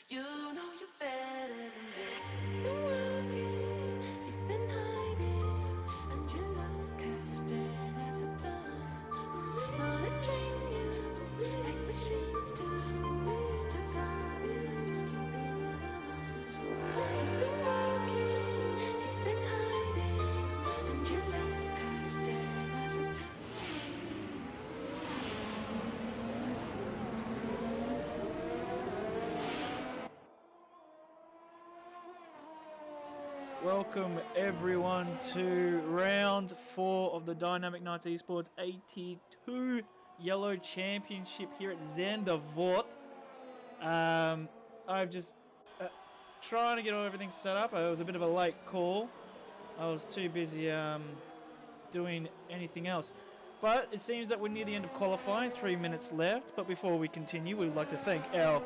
You know you're better than me. Been working, he's been hiding, and you look after time. Wanna train you like machines do. Ways to guard you, just keeping it on. So he's been working, he's been hiding, and you look after time. Welcome everyone to round 4 of the Dynamic Nights Esports AT2 Yellow Championship here at Zandvoort. I've just trying to get everything set up. It was a bit of a late call. I was too busy doing anything else. But it seems that we're near the end of qualifying, 3 minutes left. But before we continue, we'd like to thank our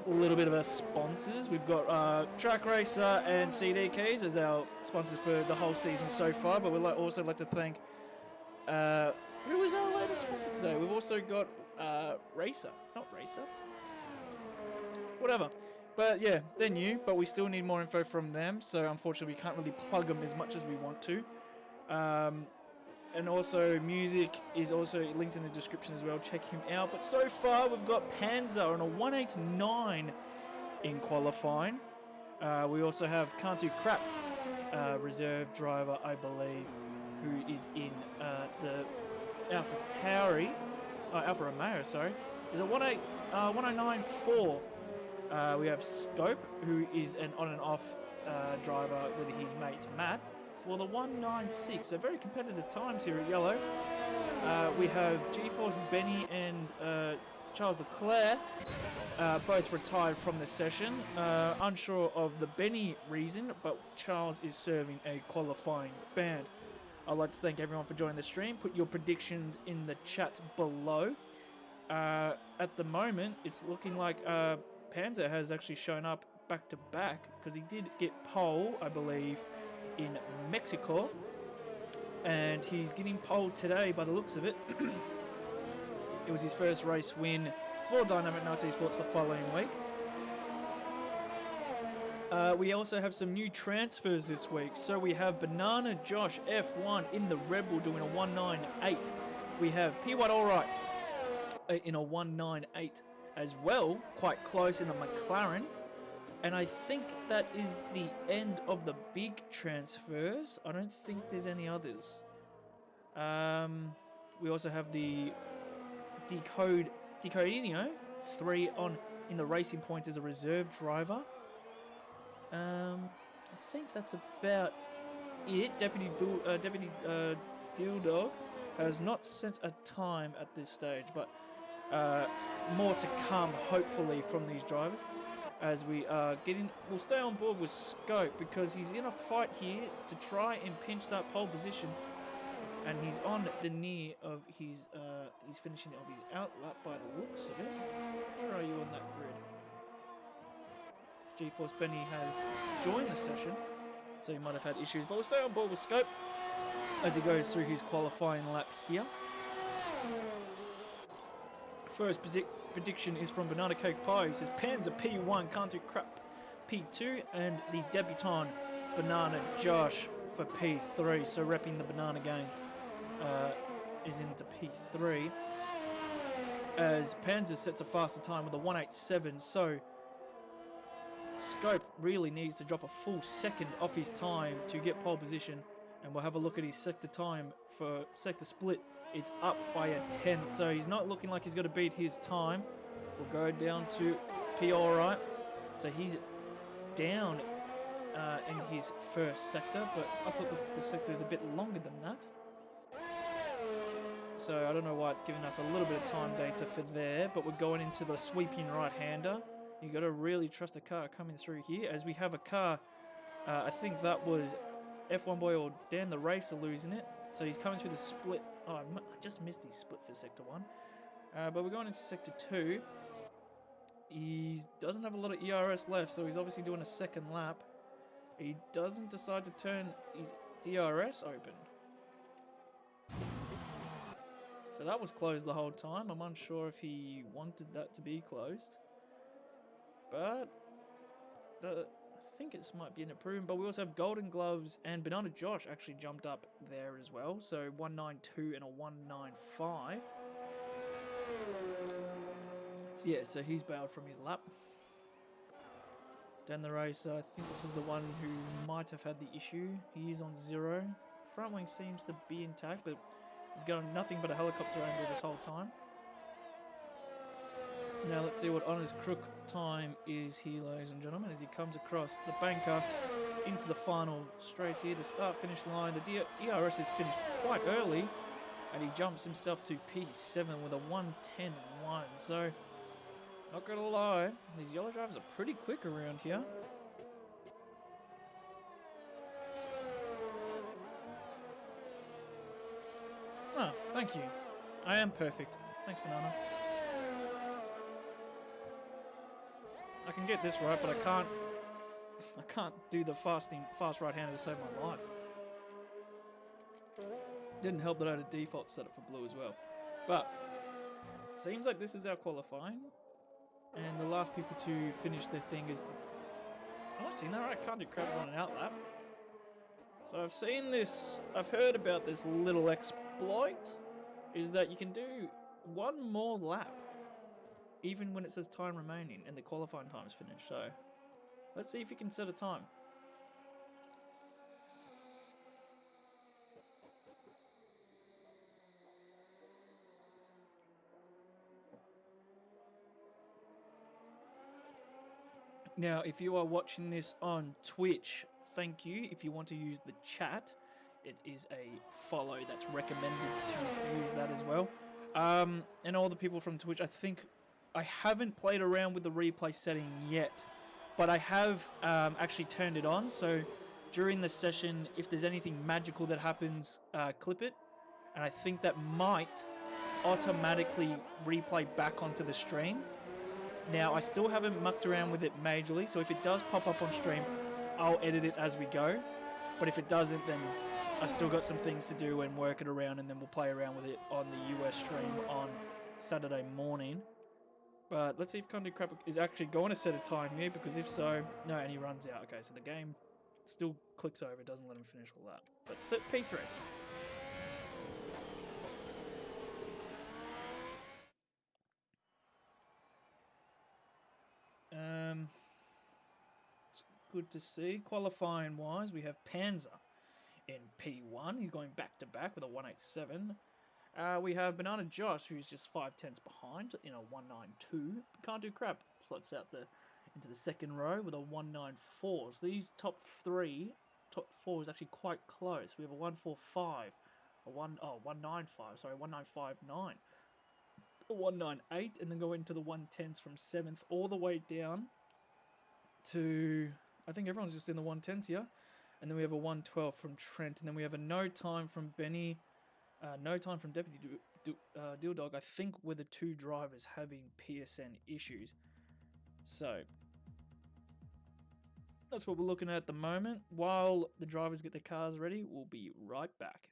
little bit of our sponsors. We've got Track Racer and CD Keys as our sponsors for the whole season so far. But we'd also like to thank who was our latest sponsor today? We've also got Racer, not Racer, whatever. But yeah, they're new, but we still need more info from them. So unfortunately, we can't really plug them as much as we want to. And also, music is also linked in the description as well. Check him out. But so far, we've got Panzer on a 189 in qualifying. We also have Can't Do Crap, reserve driver, I believe, who is in the Alpha Tauri, Alpha Romeo, sorry. Is a 109.4. We have Scope, who is an on and off driver with his mate Matt. Well, the 196, so very competitive times here at Yellow. We have GeForce Benny and Charles Leclerc, both retired from the session. Unsure of the Benny reason, but Charles is serving a qualifying ban. I'd like to thank everyone for joining the stream. Put your predictions in the chat below. At the moment, it's looking like Panzer has actually shown up back to back, because he did get pole, I believe, in Mexico, and he's getting pole today by the looks of it. It was his first race win for Dynamic Nights Esports the following week. We also have some new transfers this week. So we have Banana Josh F1 in the Red Bull doing a 198. We have P White Alright in a 198 as well, quite close in the McLaren. And I think that is the end of the big transfers. I don't think there's any others. We also have the Decodinho 3 on in the racing points as a reserve driver. I think that's about it. Deputy Dildog has not sent a time at this stage, but more to come hopefully from these drivers. As we are we'll stay on board with Scope, because he's in a fight here to try and pinch that pole position, and he's on the near of his he's finishing off his outlap by the looks of it. Where are you on that grid? GeForce Benny has joined the session, so he might have had issues, but we'll stay on board with Scope as he goes through his qualifying lap here. First prediction is from Banana Cake Pie. He says Panzer P1, Can't Do Crap P2, and the debutant Banana Josh for P3. So repping the Banana gang is into P3. As Panzer sets a faster time with a 187. So Scope really needs to drop a full second off his time to get pole position. And we'll have a look at his sector time for sector split. It's up by a 10th, so he's not looking like he's going to beat his time. We'll go down to P Alright. So he's down in his first sector, but I thought the sector is a bit longer than that. So I don't know why it's giving us a little bit of time data for there, but we're going into the sweeping right-hander. You got to really trust a car coming through here, as we have a car, I think that was F1 Boy or Dan the Racer losing it. So he's coming through the split. Oh, I just missed his split for Sector 1. But we're going into Sector 2. He doesn't have a lot of ERS left, so he's obviously doing a second lap. He doesn't decide to turn his DRS open. So that was closed the whole time. I'm unsure if he wanted that to be closed. But I think this might be an improvement, but we also have Golden Gloves and Banana Josh actually jumped up there as well. So 192 and a 195. So yeah, so he's bailed from his lap. Down the race, I think this is the one who might have had the issue. He is on 0. Front wing seems to be intact, but we've got nothing but a helicopter angle this whole time. Now let's see what Honor's Crook time is here, ladies and gentlemen, as he comes across the banker into the final straight here, the start-finish line. The ERS is finished quite early, and he jumps himself to P7 with a 1:10.1. So, not gonna lie, these yellow drivers are pretty quick around here. Ah, thank you. I am perfect. Thanks, Banana. I can get this right, but I can't do the fast right-hander to save my life. Didn't help that I had a default setup for blue as well. But seems like this is our qualifying, and the last people to finish their thing is. Oh, I've seen that right. Can't do crabs on an outlap. So I've seen this. I've heard about this little exploit. Is that you can do one more lap, even when it says time remaining and the qualifying time is finished. So let's see if you can set a time. Now, if you are watching this on Twitch, thank you. If you want to use the chat, it is a follow that's recommended to use that as well. And all the people from Twitch, I think I haven't played around with the replay setting yet, but I have actually turned it on. So during the session, if there's anything magical that happens, clip it. And I think that might automatically replay back onto the stream. Now, I still haven't mucked around with it majorly, so if it does pop up on stream, I'll edit it as we go. But if it doesn't, then I still got some things to do and work it around, and then we'll play around with it on the US stream on Saturday morning. But let's see if Condu Crap is actually going to set a time here, because if so, no, and he runs out. Okay, so the game still clicks over, doesn't let him finish all that. But P3. It's good to see. Qualifying wise, we have Panzer in P1. He's going back to back with a 187. We have Banana Josh, who's just 5/10 behind in a 192. Can't do crap. Slots out into the second row with a 194. So these top four is actually quite close. We have a 145, a 195. Sorry, 1959. 198, and then go into the 110s from 7th all the way down to, I think everyone's just in the 110s here, and then we have a 112 from Trent, and then we have a no time from Benny, no time from Deputy Deal Dog. I think we're the two drivers having PSN issues, so that's what we're looking at the moment. While the drivers get their cars ready, we'll be right back.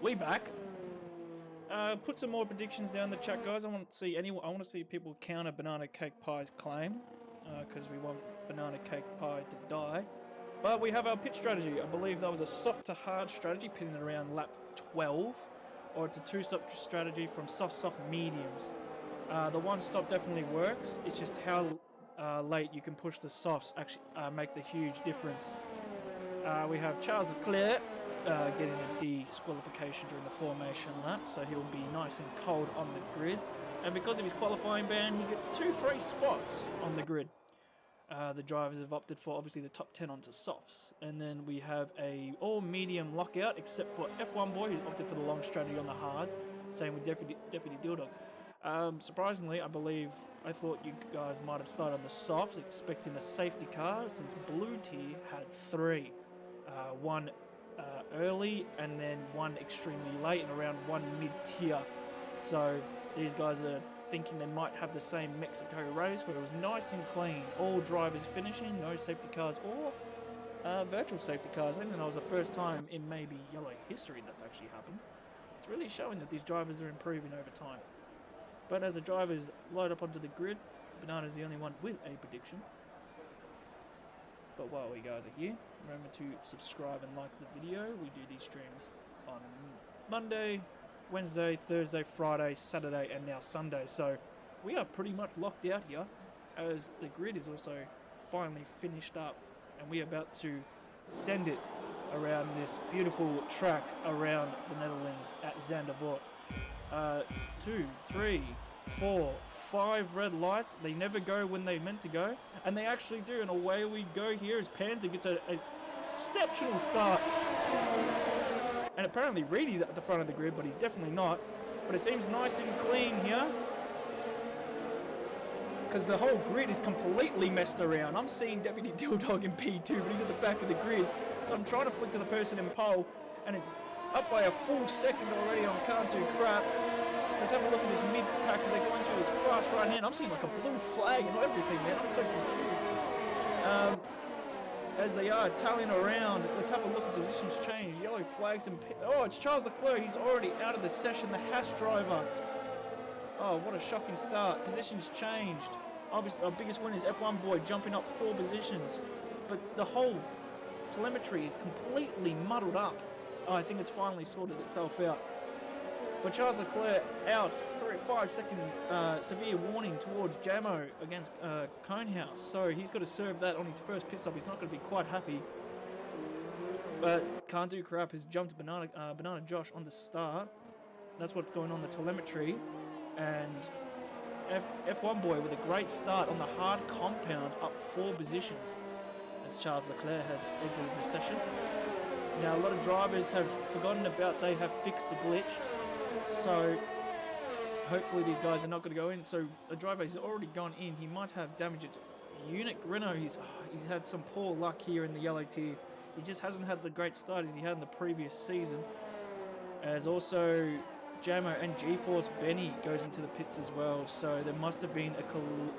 we back. Put some more predictions down in the chat, guys. I want to see people counter Banana Cake Pie's claim, because we want Banana Cake Pie to die. But we have our pit strategy. I believe that was a soft to hard strategy, pitting it around lap 12, or it's a two-stop strategy from soft mediums. The one stop definitely works. It's just how late you can push the softs actually make the huge difference. We have Charles Leclerc getting a disqualification during the formation lap, so he'll be nice and cold on the grid. And because of his qualifying ban, he gets 2 free spots on the grid. The drivers have opted for obviously the top 10 onto softs. And then we have a all-medium lockout, except for F1 Boy, who's opted for the long strategy on the hards. Same with Deputy Dildog. Surprisingly, I thought you guys might have started on the softs, expecting a safety car, since Blue Tier had 3. One early, and then one extremely late, and around one mid-tier. So these guys are thinking they might have the same Mexico race, where it was nice and clean. All drivers finishing, no safety cars or virtual safety cars. I think that was the first time in maybe yellow history that's actually happened. It's really showing that these drivers are improving over time. But as the drivers load up onto the grid, Banana's the only one with a prediction. But while we guys are here, remember to subscribe and like the video. We do these streams on Monday, Wednesday, Thursday, Friday, Saturday, and now Sunday. So we are pretty much locked out here, as the grid is also finally finished up, and we are about to send it around this beautiful track around the Netherlands at Zandvoort. 2, 3, 4, 5 red lights. They never go when they're meant to go, and they actually do, and away we go here as Panzer gets an exceptional start. And apparently Reedy's at the front of the grid, but he's definitely not. But it seems nice and clean here, because the whole grid is completely messed around. I'm seeing Deputy Dildog in P2, but he's at the back of the grid. So I'm trying to flick to the person in pole, and it's up by a full second already on Can't Do Crap. Let's have a look at this mid-pack as they're going through this fast right hand. I'm seeing like a blue flag and everything, man. I'm so confused. As they are tallying around, let's have a look at positions change. Yellow flags and oh, it's Charles Leclerc. He's already out of the session. The Haas driver. Oh, what a shocking start. Positions changed. Obviously, our biggest win is F1 Boy jumping up 4 positions. But the whole telemetry is completely muddled up. Oh, I think it's finally sorted itself out. But Charles Leclerc out, 5 second severe warning towards Jamo against Conehouse. So he's got to serve that on his first pit stop. He's not going to be quite happy. But Can't Do Crap has jumped Banana Josh on the start. That's what's going on the telemetry. And F1 Boy with a great start on the hard compound, up 4 positions, as Charles Leclerc has exited the session. Now a lot of drivers have forgotten about they have fixed the glitch. So hopefully these guys are not going to go in. So a driver has already gone in. He might have damaged unit. Grino, he's had some poor luck here in the yellow tier. He just hasn't had the great start as he had in the previous season. As also Jamo and GeForce Benny goes into the pits as well. So there must have been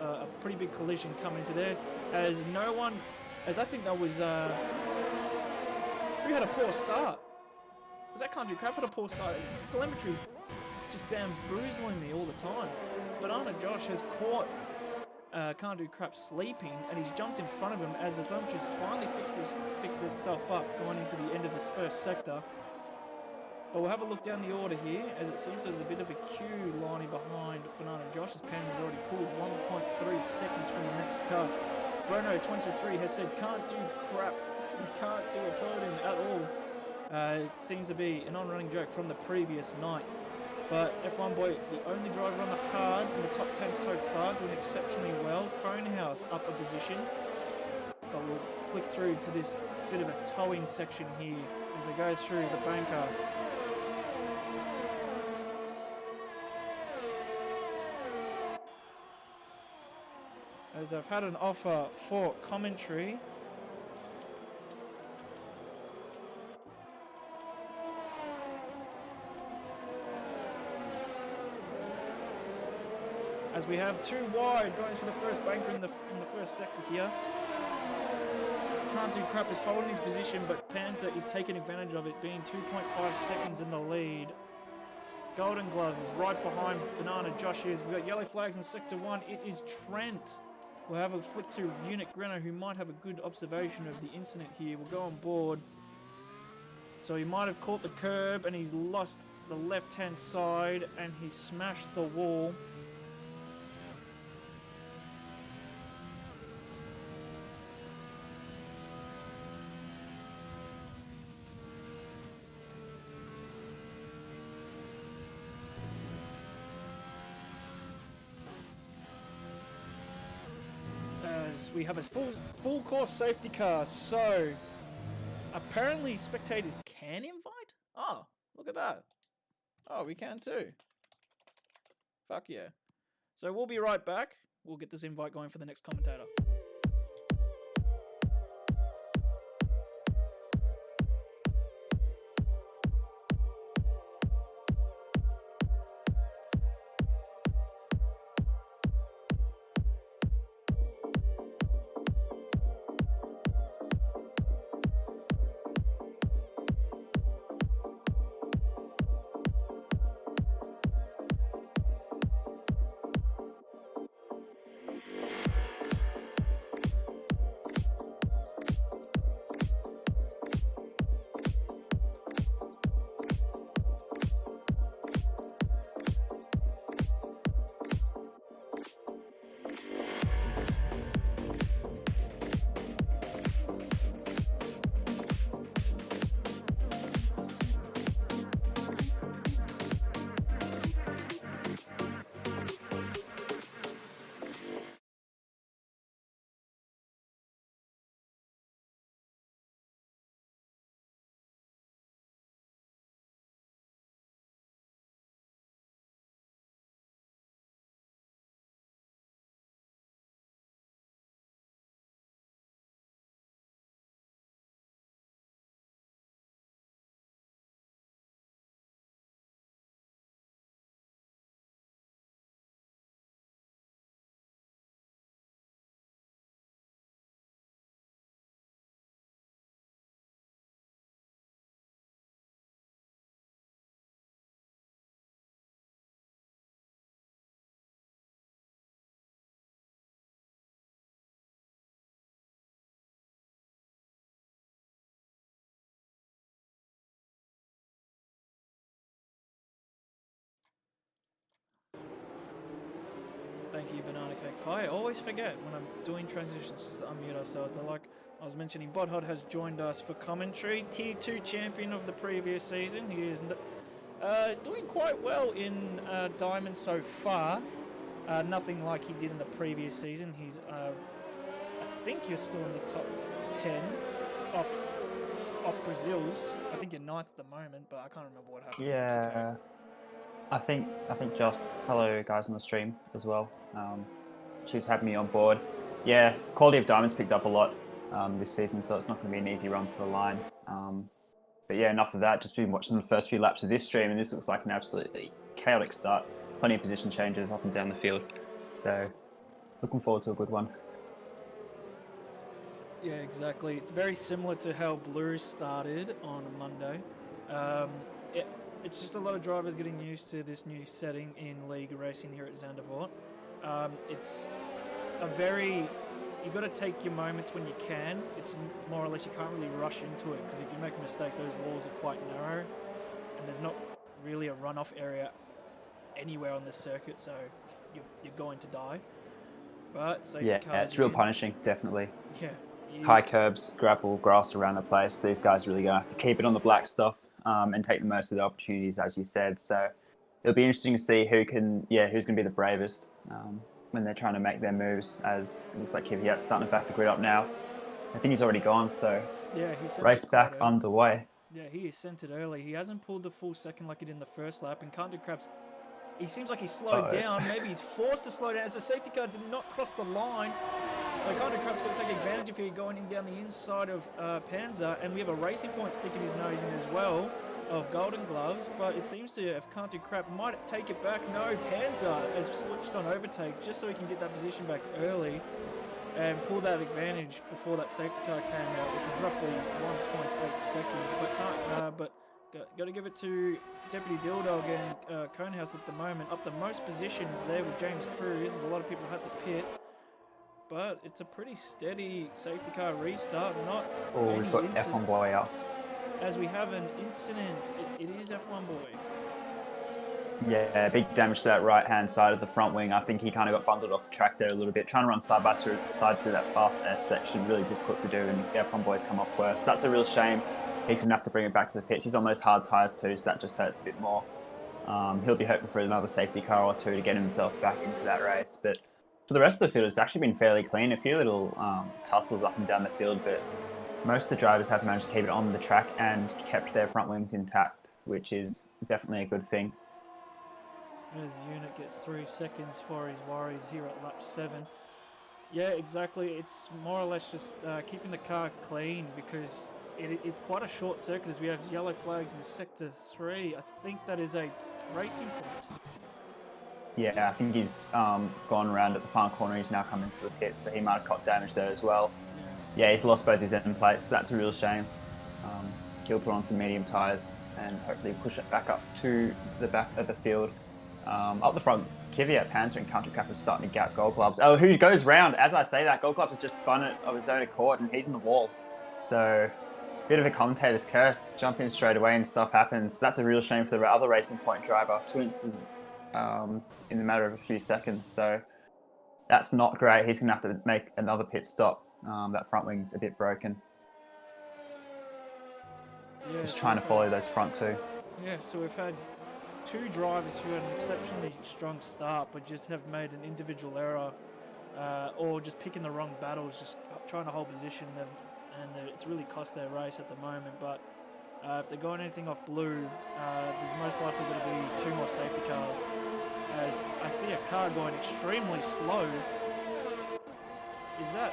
a pretty big collision coming into there. As no one, as I think that was who had a poor start. Was that Can't Do Crap had a poor start? This telemetry is just bamboozling me all the time. Banana Josh has caught Can't Do Crap sleeping, and he's jumped in front of him as the telemetry's finally fixed itself up going into the end of this first sector. But we'll have a look down the order here, as it seems there's a bit of a queue lining behind Banana Josh, as Pan's already pulled 1.3 seconds from the next car. Bruno 23 has said Can't Do Crap, you can't do a podium at all. It seems to be an on-running joke from the previous night. But F1 Boy, the only driver on the hards in the top 10 so far, doing exceptionally well. Conehouse up a position. But we'll flick through to this bit of a towing section here as it goes through the banker. As I've had an offer for commentary. As we have 2 wide going through the first banker in the first sector here. Can't Do Crap is holding his position, but Panzer is taking advantage of it, being 2.5 seconds in the lead. Golden Gloves is right behind Banana Josh is. We've got yellow flags in Sector 1. It is Trent. We'll have a flick to Unit Grenner, who might have a good observation of the incident here. We'll go on board. So he might have caught the curb and he's lost the left-hand side and he smashed the wall. As we have a full course safety car, so apparently spectators can invite? Oh, look at that. Oh, we can too. Fuck yeah. So we'll be right back. We'll get this invite going for the next commentator. Thank you, Banana Cake Pie. I always forget when I'm doing transitions just to unmute ourselves. But like I was mentioning, Bodhod has joined us for commentary. Tier 2 champion of the previous season. He is doing quite well in Diamond so far. Nothing like he did in the previous season. He's, I think you're still in the top 10 off Brazil's. I think you're 9th at the moment, but I can't remember what happened. Yeah. I think just hello guys on the stream as well. She's had me on board. Yeah, quality of diamonds picked up a lot this season, so it's not going to be an easy run to the line. But yeah, enough of that. Just been watching the first few laps of this stream, and this looks like an absolutely chaotic start. Plenty of position changes up and down the field. So looking forward to a good one. Yeah, exactly. It's very similar to how Blue started on Monday. It's just a lot of drivers getting used to this new setting in league racing here at Zandvoort. It's a very... You got to take your moments when you can. It's more or less you can't really rush into it, because if you make a mistake, those walls are quite narrow, and there's not really a runoff area anywhere on this circuit, so you're going to die. But safety cars, it's real punishing, definitely. Yeah. High curbs, gravel, grass around the place. These guys really gonna have to keep it on the black stuff and take the most of the opportunities, as you said. So it'll be interesting to see who's going to be the bravest when they're trying to make their moves. As it looks like Kvyat's starting to back the grid up now. I think he's already gone. So yeah, he sent race it back quite early. underway. Yeah, he is sent it early. He hasn't pulled the full second like he did in the first lap, and Can't Do Crap's... He seems like he's slowed down. Maybe he's forced to slow down as the safety car did not cross the line. So Can't Do Crap's got to take advantage of here, going in down the inside of Panzer, and we have a racing point sticking his nose in as well of Golden Gloves, but it seems to if Can't Do Crap might take it back. No, Panzer has switched on overtake just so he can get that position back early. and pull that advantage before that safety car came out, which was roughly 1.8 seconds. But got to give it to Deputy Dildog and Conehouse at the moment, up the most positions there with James Cruz. A lot of people had to pit, but it's a pretty steady safety car restart. Not Oh, any we've got incidents. F1 boy up. As we have an incident, it is F1 boy. Yeah, big damage to that right-hand side of the front wing. I think he kind of got bundled off the track there a little bit. Trying to run side by side through that fast S section, really difficult to do, and the F1 boys come off worse. That's a real shame. He's going to have to bring it back to the pits. He's on those hard tyres too, so that just hurts a bit more. He'll be hoping for another safety car or two to get himself back into that race. But for the rest of the field, it's actually been fairly clean. A few little tussles up and down the field, but most of the drivers have managed to keep it on the track and kept their front wings intact, which is definitely a good thing. As Unit gets 3 seconds for his worries here at lap 7. Yeah, exactly. It's more or less just keeping the car clean, because it's quite a short circuit as we have yellow flags in sector 3. I think that is a racing point. Yeah, I think he's gone around at the far corner. He's now come into the pit, so he might have caught damage there as well. Yeah, he's lost both his end plates, so that's a real shame. He'll put on some medium tyres and hopefully push it back up to the back of the field. Up the front, Kvyat, Panzer and Country Crap are starting to gap Gold Gloves. Oh, who goes round? As I say that, Gold Gloves has just spun it of his own accord and he's in the wall. So, bit of a commentator's curse. Jump in straight away and stuff happens. That's a real shame for the other Racing Point driver. 2 incidents in the matter of a few seconds. So, that's not great. He's going to have to make another pit stop. That front wing's a bit broken. Yeah, Just so trying to follow those front two. Yeah, so we've had 2 drivers who had an exceptionally strong start but just have made an individual error or just picking the wrong battles, just trying to hold position, and it's really cost their race at the moment. But if they're going anything off blue, there's most likely going to be 2 more safety cars. As I see a car going extremely slow. Is that...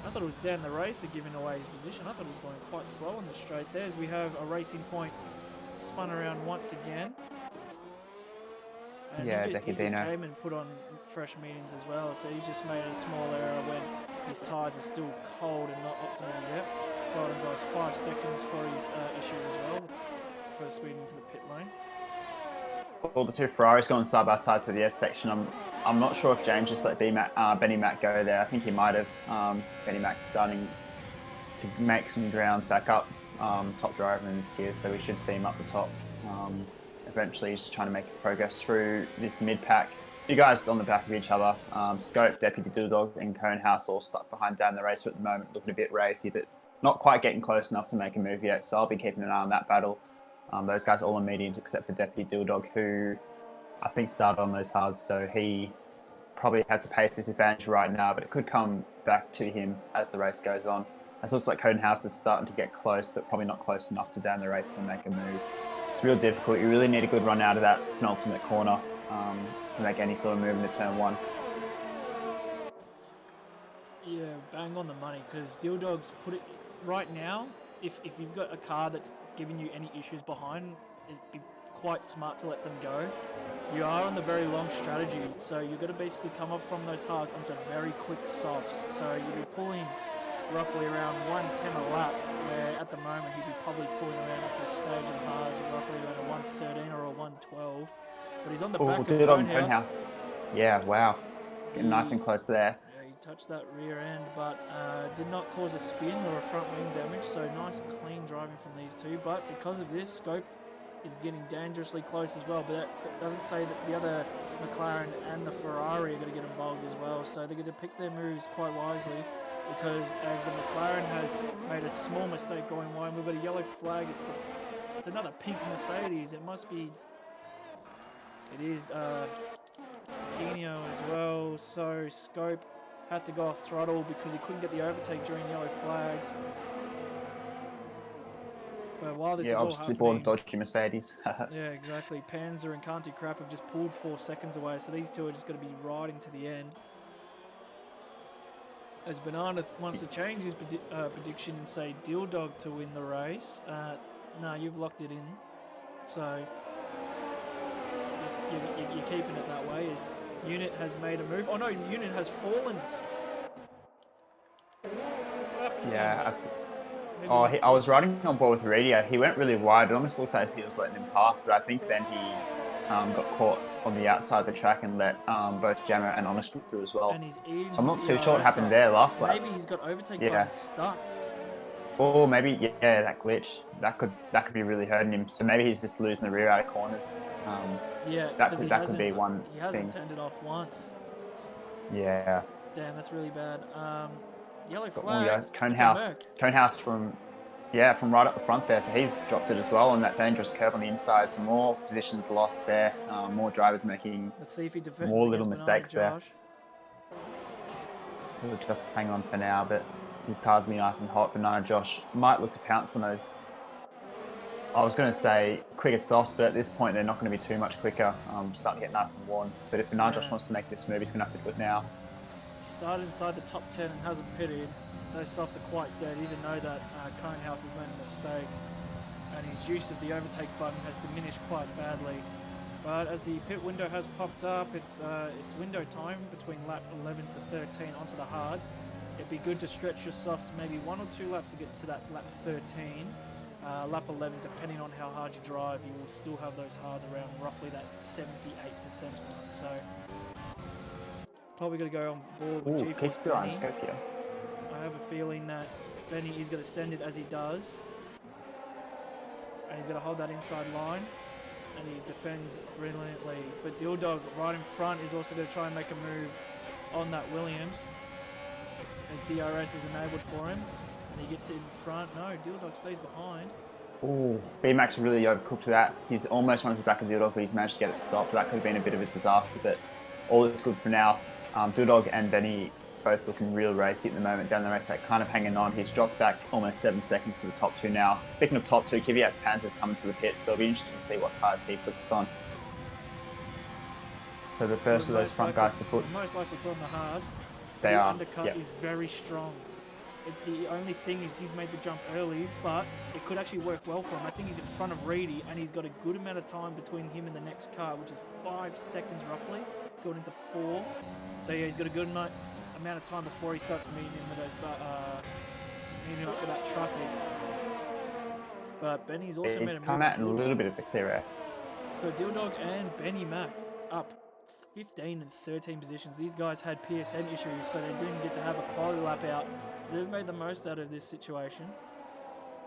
I thought it was down the racer giving away his position. I thought it was going quite slow on the straight there, as we have a Racing Point spun around once again. And Yeah, he just Decadino. came and put on fresh mediums as well, so he's just made a small error when his tyres are still cold and not optimal yet. Golden guys 5 seconds for his issues as well, for speeding into the pit lane. Well, the 2 Ferraris going side by side through the S section. I'm not sure if James just let Benny Mac go there. I think he might have. Benny Mac starting to make some ground back up, top driver in this tier, so we should see him up the top. Eventually, he's just trying to make his progress through this mid-pack. You guys on the back of each other. Scope, Deputy Dildog and Conehouse all stuck behind down the racer at the moment, looking a bit racy, but not quite getting close enough to make a move yet, so I'll be keeping an eye on that battle. Those guys are all on mediums except for Deputy Dildog, who I think started on those hards, so he probably has the pace disadvantage right now, but it could come back to him as the race goes on. It looks like Conehouse is starting to get close, but probably not close enough to down the race to make a move. It's real difficult. You really need a good run out of that penultimate corner to make any sort of move into turn 1. Yeah, bang on the money, because Dildog's put it right now. If you've got a car that's giving you any issues behind, it'd be quite smart to let them go. You are on the very long strategy, so you've got to basically come off from those hards onto very quick softs. So you'll be pulling roughly around 110 a lap, where at the moment he'd be probably pulling around at this stage of hards roughly around a 113 or a 112. But he's on the back of Conehouse. Yeah, wow. Getting nice and close there. Yeah, he touched that rear end, but did not cause a spin or a front wing damage, so nice clean driving from these 2. But because of this, Scope is getting dangerously close as well, but that doesn't say that the other McLaren and the Ferrari are going to get involved as well, so they're going to pick their moves quite wisely, because as the McLaren has made a small mistake going wide, we've got a yellow flag. It's another pink Mercedes. It must be... It is Taquinho as well, so Scope had to go off throttle because he couldn't get the overtake during yellow flags. But while this is all obviously born happening... dodgy Mercedes. Yeah, exactly. Panzer and Canty Crap have just pulled 4 seconds away, so these 2 are just going to be riding to the end. As Banana wants to change his prediction and say Dildog to win the race. No, you've locked it in. So you're keeping it that way. As Unit has made a move. Oh no, Unit has fallen. It's Yeah. on. Maybe Oh, he I was riding on board with Radio. He went really wide. It almost looked like he was letting him pass, but I think then he got caught on the outside of the track and let both Jammer and Honest go through as well. and he's eating So I'm his not too sure what ERS happened up. there last lap. Maybe he's got overtake Yeah. button stuck. Or maybe, yeah, that glitch. That could be really hurting him. So maybe he's just losing the rear out of corners. Yeah, That because could be one he hasn't thing. turned it off once. Yeah. Damn, that's really bad. Yellow Oh, flag. yes, It's a Conehouse. Merc. Conehouse from right up the front there. So he's dropped it as well on that dangerous curve on the inside. Some more positions lost there. More drivers making Let's see if he defends more against little Bernard mistakes there. Josh. We'll just hang on for now, but his tires will be nice and hot. Banana Josh might look to pounce on those. I was going to say quicker softs, but at this point they're not going to be too much quicker. Starting to get nice and worn. But if Banana Josh wants to make this move, he's going to have to do it now. He started inside the top 10 and hasn't pitted. Those softs are quite dead, even though that Conehouse has made a mistake. And his use of the overtake button has diminished quite badly. But as the pit window has popped up, it's window time between lap 11 to 13 onto the hard. It'd be good to stretch your softs maybe 1 or 2 laps to get to that lap 13. Lap 11, depending on how hard you drive, you will still have those hards around roughly that 78% mark. So probably going to go on board with Ooh, G4 keep your eye on Benny. scope here. I have a feeling that Benny is going to send it as he does. And he's going to hold that inside line. And he defends brilliantly. But Dildog right in front is also going to try and make a move on that Williams. As DRS is enabled for him. And he gets it in front. No, Dildog stays behind. Ooh, B-Max really overcooked that. He's almost run to the back of Dildog, but he's managed to get it stopped. That could have been a bit of a disaster, but all is good for now. Dildog and Benny both looking real racy at the moment down the race, kind of hanging on. He's dropped back almost 7 seconds to the top 2 now. Speaking of top 2, Kvyat's Panzer's coming to the pit, so it'll be interesting to see what tyres he puts on. So the first of those front guys to put... Most likely put on the hard. They the are, undercut yep. is very strong. The only thing is he's made the jump early, but it could actually work well for him. I think he's in front of Reedy, and he's got a good amount of time between him and the next car, which is 5 seconds roughly, going into 4. So yeah, he's got a good amount of time before he starts meeting him with those, meeting up with that traffic. But Benny's also made a move. He's come out in a little bit of the clear air. So Dildog and Benny Mac up 15 and 13 positions. These guys had PSN issues, so they didn't get to have a quality lap out. So they've made the most out of this situation.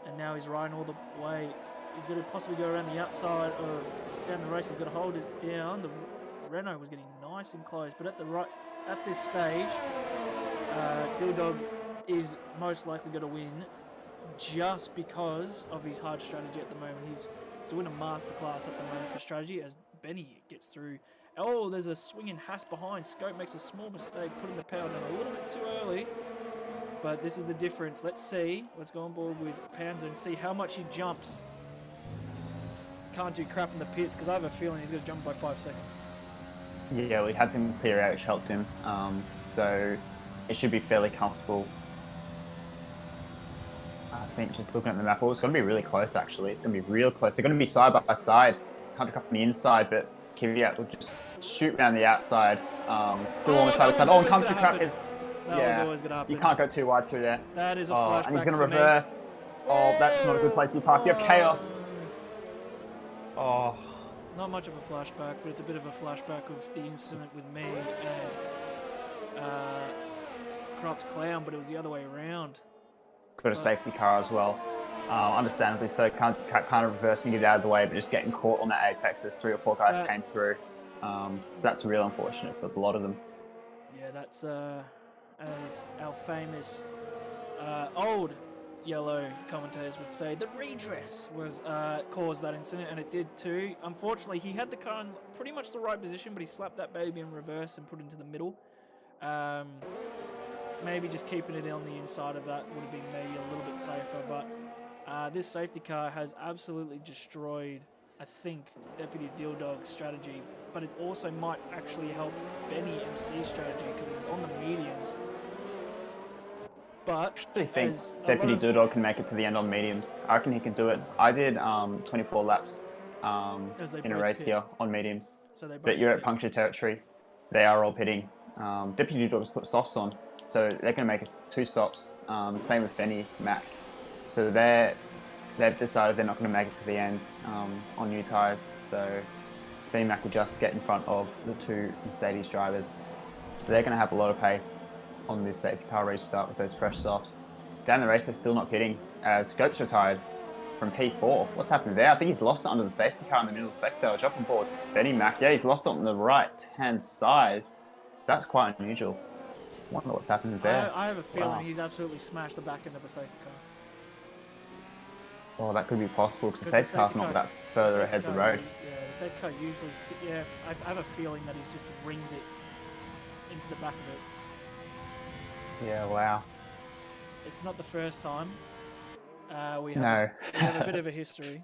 And now he's riding all the way. He's going to possibly go around the outside of down the race. He's got to hold it down. The Renault was getting nice and close, but at this stage, Dildog is most likely going to win just because of his hard strategy at the moment. He's doing a masterclass at the moment for strategy as Benny gets through. Oh, there's a swinging Haas behind. Scope makes a small mistake, putting the power down a little bit too early. But this is the difference. Let's see. Let's go on board with Panzer and see how much he jumps. Can't do crap in the pits because I have a feeling he's going to jump by 5 seconds. Yeah, well, he had some clear out which helped him, so it should be fairly comfortable. I think just looking at the map, it's going to be really close actually. It's going to be real close. They're going to be side by side. Can't come from the inside, but Kvyat will just shoot around the outside. Still on the side of side. Oh, and country crackers. That was always going to happen. You can't go too wide through there. That is a flashback. And he's going to reverse. Oh, that's not a good place to be parked. You have chaos. Oh. Not much of a flashback, but it's a bit of a flashback of the incident with me and Corrupt Clown, but it was the other way around. Got a safety car as well. Understandably so, kind of reversing it out of the way, but just getting caught on that apex as 3 or 4 guys came through. So that's real unfortunate for a lot of them. Yeah, that's as our famous old yellow commentators would say, the redress was caused that incident, and it did too. Unfortunately, he had the car in pretty much the right position, but he slapped that baby in reverse and put it into the middle. Maybe just keeping it on the inside of that would have been maybe a little bit safer, but this safety car has absolutely destroyed, I think, Deputy Dildog's strategy, but it also might actually help Benny MC's strategy because he's on the mediums. But I actually think Deputy Dildog can make it to the end on mediums. I reckon he can do it. I did 24 laps in a race here on mediums. So but you're at puncture territory. They are all pitting. Deputy Dildog's put softs on. So they're going to make us 2 stops. Same with Benny Mac. So they've decided they're not going to make it to the end on new tyres. So Benny Mac will just get in front of the 2 Mercedes drivers. So they're going to have a lot of pace on this safety car restart with those fresh softs. Down the race, they're still not pitting. Scope's retired from P4. What's happened there? I think he's lost it under the safety car in the middle sector. I'll jump on board Benny Mac. Yeah, he's lost it on the right-hand side. So that's quite unusual. I wonder what's happened there. I have a feeling he's absolutely smashed the back end of a safety car. Oh, that could be possible because the safety car's not that further ahead of the road. Yeah, the safety car usually... Yeah, I have a feeling that he's just ringed it into the back of it. Yeah, wow. It's not the first time. We No. have a bit of a history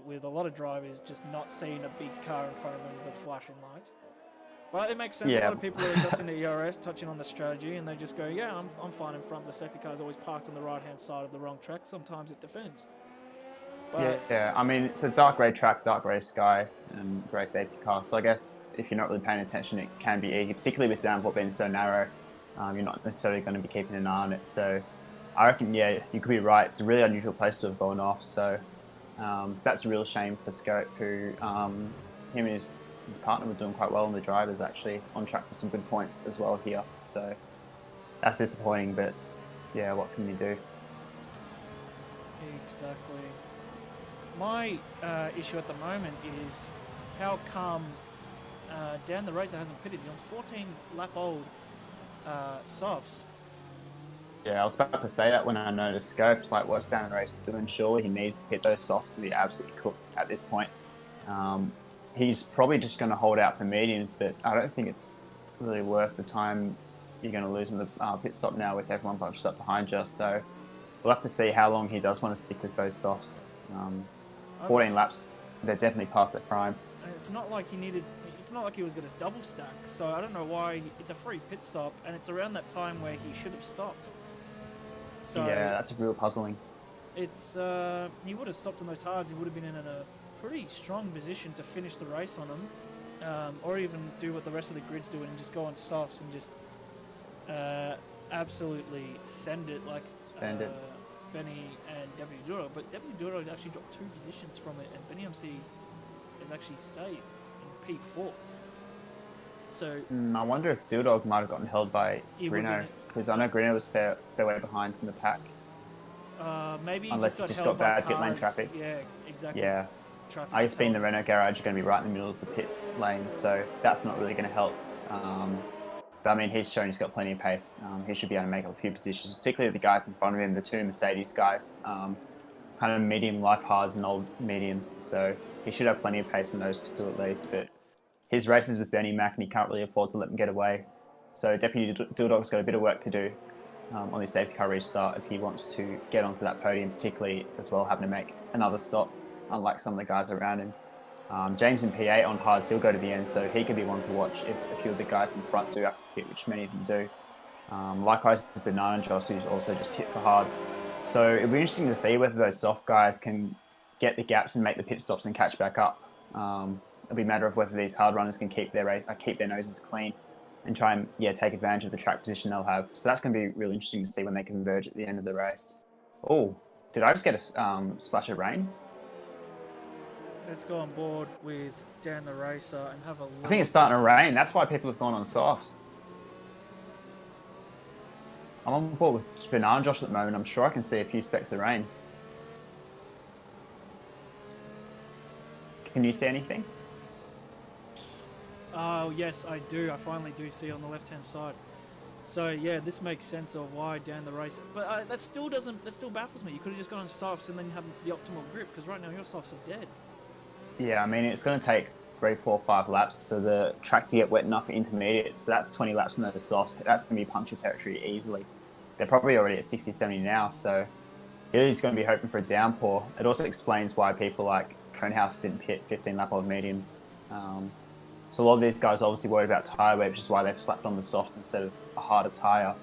with a lot of drivers just not seeing a big car in front of them with flashing lights. But it makes sense. Yeah. A lot of people are adjusting the ERS, touching on the strategy, and they just go, yeah, I'm fine in front. The safety car's always parked on the right-hand side of the wrong track. Sometimes it defends. But Yeah, I mean, it's a dark grey track, dark grey sky, and grey safety car. So I guess if you're not really paying attention, it can be easy, particularly with downport being so narrow. You're not necessarily going to be keeping an eye on it. So I reckon, yeah, you could be right. It's a really unusual place to have gone off. So that's a real shame for Scope, who him and his partner were doing quite well on the drivers, actually, on track for some good points as well here. So that's disappointing, but yeah, what can you do? exactly. My issue at the moment is how come Dan the Racer hasn't pitted. He's on 14 lap old softs. Yeah, I was about to say that when I noticed Scope's like, what's Dan the Racer doing? Surely he needs to hit those softs to be absolutely cooked at this point. He's probably just going to hold out for mediums, but I don't think it's really worth the time you're going to lose in the pit stop now with everyone bunched up behind you. So we'll have to see how long he does want to stick with those softs. 14 laps, they're definitely past their prime. It's not like he needed. It's not like he was going to double stack. So I don't know why. It's a free pit stop, and it's around that time where he should have stopped. So Yeah, that's real puzzling. it's he would have stopped on those hards. He would have been in a pretty strong position to finish the race on them, or even do what the rest of the grid's doing and just go on softs and just absolutely send it like Benny and W Duro. But W Duro actually dropped 2 positions from it, and Benny MC has actually stayed in P4. So I wonder if Dildog might have gotten held by He would Grino, have because I know Grino was fair way behind from the pack. maybe he Unless just he just held got by bad pit lane cars. traffic. Yeah, exactly. Yeah, Traffic I guess just being the held- Renault garage, you're going to be right in the middle of the pit lane, so that's not really going to help. But I mean, he's shown he's got plenty of pace. He should be able to make up a few positions, particularly the guys in front of him, the 2 Mercedes guys, kind of medium life hards and old mediums. So he should have plenty of pace in those 2 at least. But his races with Benny Mac, and he can't really afford to let them get away. So Deputy Dildog's got a bit of work to do on his safety car restart if he wants to get onto that podium, particularly as well having to make another stop, unlike some of the guys around him. James in P8 on hards, he'll go to the end, so he could be one to watch if a few of the guys in front do have to pit, which many of them do. Likewise with Banana Joss, who's also just pit for hards. So it'll be interesting to see whether those soft guys can get the gaps and make the pit stops and catch back up. It'll be a matter of whether these hard runners can keep their noses clean and try and take advantage of the track position they'll have. So that's going to be really interesting to see when they converge at the end of the race. Oh, did I just get a splash of rain? Let's go on board with Dan the Racer and have a look. I think it's starting to rain. That's why people have gone on softs. I'm on board with Banana Josh at the moment. I'm sure I can see a few specks of rain. Can you see anything? Oh, yes, I do. I finally do see on the left-hand side. So, yeah, this makes sense of why Dan the Racer... But that still baffles me. You could have just gone on softs and then have the optimal grip, because right now your softs are dead. Yeah, I mean, it's going to take 3, 4, 5 laps for the track to get wet enough for intermediates. So that's 20 laps in those softs. That's going to be puncture territory easily. They're probably already at 60, 70 now, so he's going to be hoping for a downpour. It also explains why people like Conehouse didn't pit 15 lap old mediums. So a lot of these guys are obviously worried about tyre wear, which is why they've slapped on the softs instead of a harder tyre.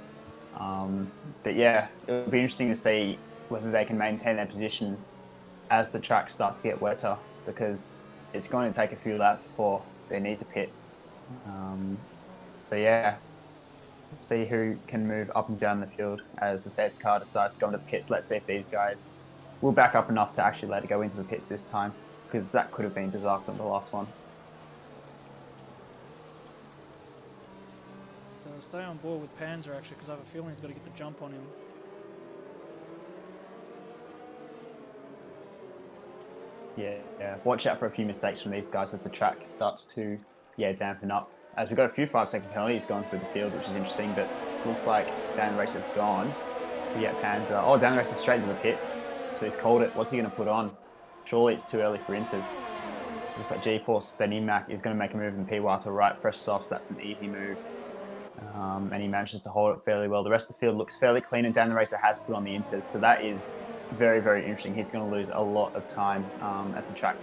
But yeah, it'll be interesting to see whether they can maintain their position as the track starts to get wetter, because it's going to take a few laps before they need to pit. So yeah, See who can move up and down the field as the safety car decides to go into the pits. Let's see if these guys will back up enough to actually let it go into the pits this time, because that could have been a disaster in the last one. So I'll stay on board with Panzer actually, because I have a feeling he's got to get the jump on him. Yeah. Watch out for a few mistakes from these guys as the track starts to, dampen up. As we've got a few 5-second penalties going through the field, which is interesting, but looks like Dan the Race is gone. We get Panzer. Oh, Dan the Race is straight into the pits. So he's called it. What's he going to put on? Surely it's too early for Inters. Looks like G-Force Benimac is going to make a move in PY to right, fresh softs. That's an easy move. And he manages to hold it fairly well. The rest of the field looks fairly clean, and Dan the Racer has put on the Inters. So that is very, very interesting. He's going to lose a lot of time as the track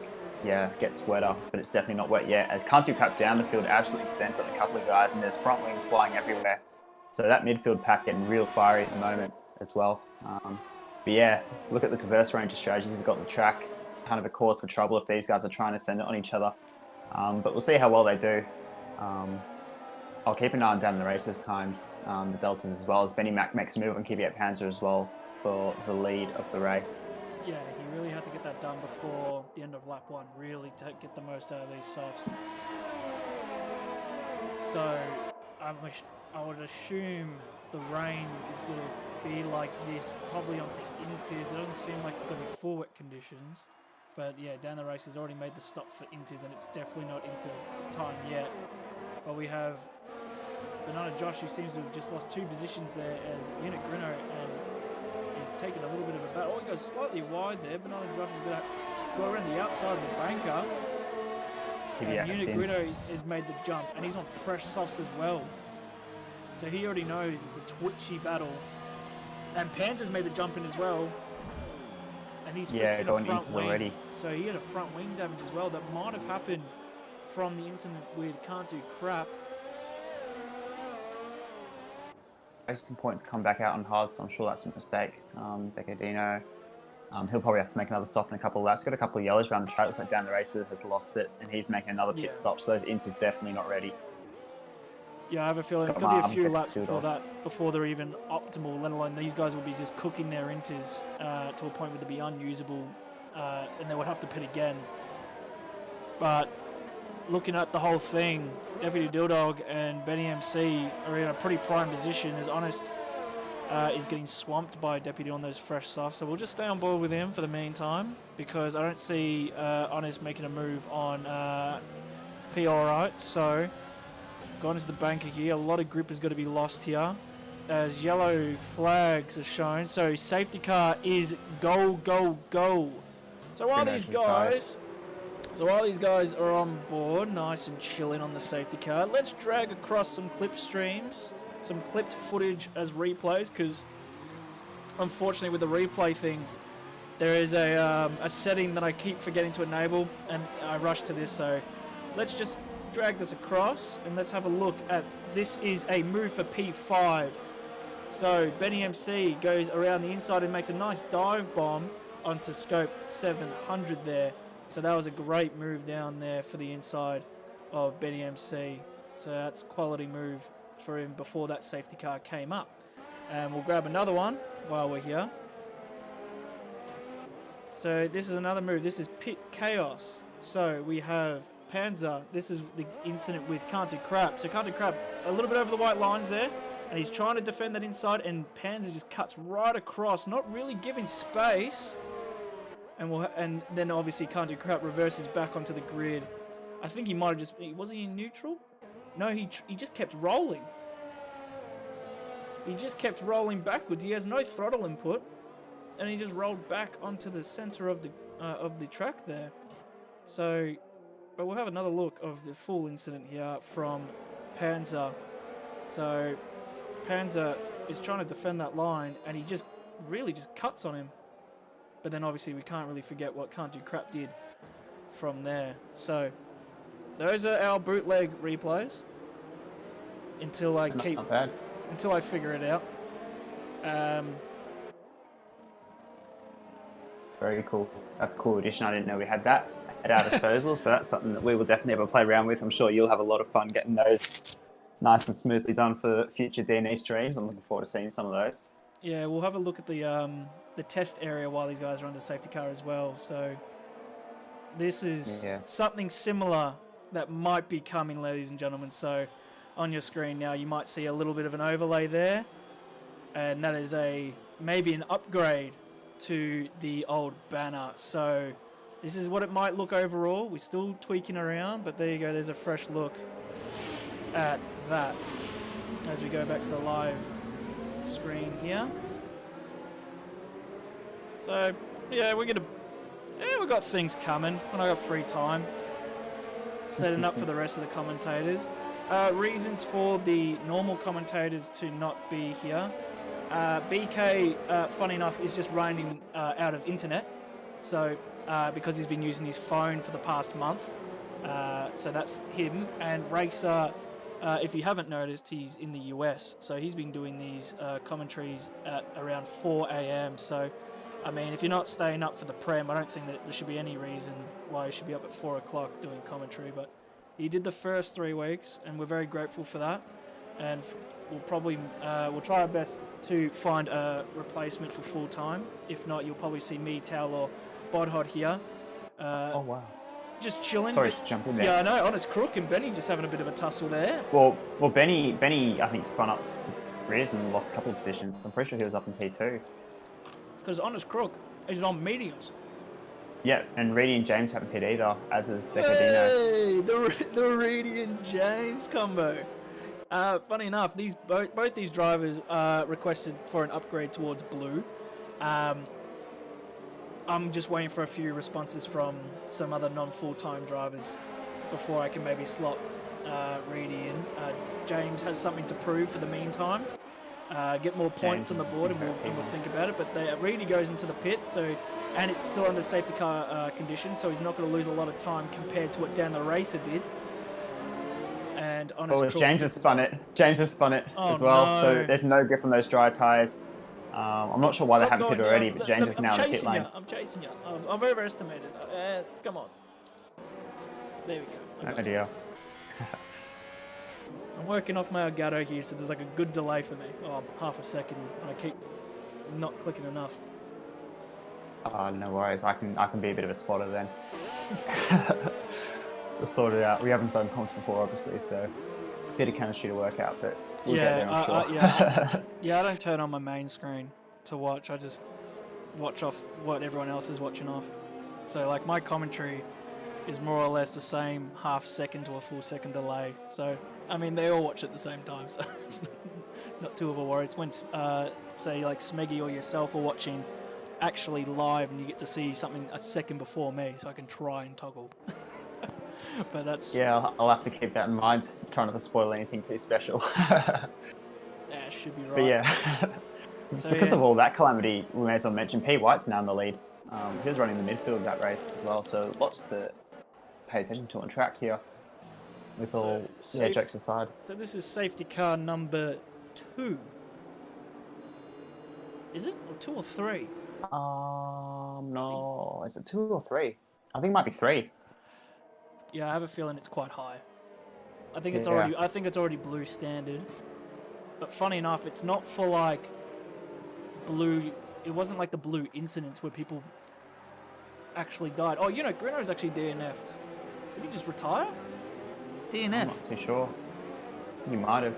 gets wetter, but it's definitely not wet yet. As Can't Do Crap down the field absolutely sends on a couple of guys, and there's front wing flying everywhere. So that midfield pack getting real fiery at the moment as well. But yeah, look at the diverse range of strategies we've got in the track. Kind of a cause for trouble if these guys are trying to send it on each other. But we'll see how well they do. I'll keep an eye on down the races times, the deltas as well, as Benny Mac makes a move on Kvyat Panzer as well for the lead of the race. Yeah, he really had to get that done before the end of lap 1, really to get the most out of these softs. So I would assume the rain is going to be like this, probably onto Inters. It doesn't seem like it's going to be full wet conditions. But yeah, down the race has already made the stop for Inters, and it's definitely not into time yet. But we have Banana Josh, who seems to have just lost 2 positions there, as Unit Grino and is taking a little bit of a battle. Oh, he goes slightly wide there. Banana Josh is going to go around the outside of the banker. And Unit Grino has made the jump, and he's on fresh softs as well. So he already knows it's a twitchy battle. And Panzer's made the jump in as well. And he's fixing a front wing. Already. So he had a front wing damage as well that might have happened from the incident with Can't Do Crap. Racing points come back out on hard, so I'm sure that's a mistake. Decadino, he'll probably have to make another stop in a couple of laps. Got a couple of yellows around the track. Looks like Dan the Racer has lost it, and he's making another pit stop. So those Inters definitely not ready. Yeah, I have a feeling it's going to be a few laps before they're even optimal, let alone these guys will be just cooking their Inters to a point where they'll be unusable, and they would have to pit again. But looking at the whole thing, Deputy Dildog and Benny MC are in a pretty prime position, as Honest is getting swamped by Deputy on those fresh softs. So we'll just stay on board with him for the meantime, because I don't see Honest making a move on P alright. So going into the banker here, a lot of grip is going to be lost here as yellow flags are shown. So safety car is go, go, go. So while these guys are on board, nice and chilling on the safety car, let's drag across some clip streams, some clipped footage as replays, because unfortunately with the replay thing, there is a setting that I keep forgetting to enable, and I rush to this, so let's just drag this across, and let's have a look at, this is a move for P5. So Benny MC goes around the inside and makes a nice dive bomb onto scope 700 there. So that was a great move down there for the inside of Benny MC. So that's quality move for him before that safety car came up. And we'll grab another one while we're here. So this is another move. This is Pit Chaos. So we have Panzer. This is the incident with Can't Do Crap. So Can't Do Crap a little bit over the white lines there, and he's trying to defend that inside, and Panzer just cuts right across, not really giving space. And then obviously Can't Do Crap reverses back onto the grid. I think he might have just... Was he in neutral? No, he just kept rolling. He just kept rolling backwards. He has no throttle input, and he just rolled back onto the center of the track there. So, but we'll have another look of the full incident here from Panzer. So Panzer is trying to defend that line, and he just really just cuts on him. But then obviously we can't really forget what Can't Do Crap did from there. So those are our bootleg replays until I figure it out. Very cool. That's a cool addition. I didn't know we had that at our disposal, so that's something that we will definitely have a play around with. I'm sure you'll have a lot of fun getting those nice and smoothly done for future DNE streams. I'm looking forward to seeing some of those. Yeah, we'll have a look at the test area while these guys are under safety car as well. So this is something similar that might be coming, ladies and gentlemen. So on your screen now, you might see a little bit of an overlay there, and that is maybe an upgrade to the old banner. So this is what it might look overall. We're still tweaking around, but there you go. There's a fresh look at that as we go back to the live screen here. So yeah, we've got things coming when I got free time. Setting up for the rest of the commentators. Reasons for the normal commentators to not be here. BK, funny enough, is just running out of internet. So because he's been using his phone for the past month. So that's him. And Racer, if you haven't noticed, he's in the US. So he's been doing these commentaries at around 4 a.m. So, I mean, if you're not staying up for the Prem, I don't think that there should be any reason why you should be up at 4 o'clock doing commentary. But he did the first 3 weeks, and we're very grateful for that. And we'll probably we'll try our best to find a replacement for full time. If not, you'll probably see me, Tal, or Bodhod here. Oh wow! Just chilling. Sorry to jump in there. Yeah, I know. Honest Crook and Benny just having a bit of a tussle there. Well, Benny, I think spun up rears and lost a couple of positions. I'm pretty sure he was up in P2. Because Honest Crook is on mediums. Yeah, and Reedy and James haven't hit either, as is Decadino. Hey, the Reedy and James combo. Funny enough, both these drivers requested for an upgrade towards blue. I'm just waiting for a few responses from some other non-full-time drivers before I can maybe slot Reedy in. James has something to prove for the meantime. Get more points on the board, and we'll think about it. But Reedy goes into the pit, and it's still under safety car conditions, so he's not going to lose a lot of time compared to what Dan the Racer did. And James has spun it. James has spun it as well. No. So there's no grip on those dry tyres. I'm not sure why they haven't hit already, but James is now in the pit lane. I'm chasing you. I've overestimated. Come on. There we go. Oh dear. I'm working off my Elgato here, so there's like a good delay for me. Oh, half a second. I keep not clicking enough. No worries. I can be a bit of a spotter then. We'll sort it out. We haven't done comps before, obviously, so a bit of chemistry to work out, but we'll get there, I'm sure. Yeah, I don't turn on my main screen to watch. I just watch off what everyone else is watching off. So, like, my commentary is more or less the same half second to a full second delay. So, I mean, they all watch at the same time, so it's not too of a worry. It's when, say, like Smeggy or yourself are watching actually live and you get to see something a second before me, so I can try and toggle. But that's... Yeah, I'll have to keep that in mind, trying not to spoil anything too special. Yeah, should be right. But yeah, so because of all that calamity, we may as well mention P. White's now in the lead. He was running the midfield of that race as well, so lots to pay attention to on track here. With all jokes aside. So this is safety car number 2. Is it? Or 2 or 3? No. Is it 2 or 3? I think it might be 3. Yeah, I have a feeling it's quite high. I think it's already blue standard. But funny enough, it's not for like blue. It wasn't like the blue incidents where people actually died. Oh, you know, Grino's actually DNF'd. Did he just retire? DNF. I'm not too sure. You might have.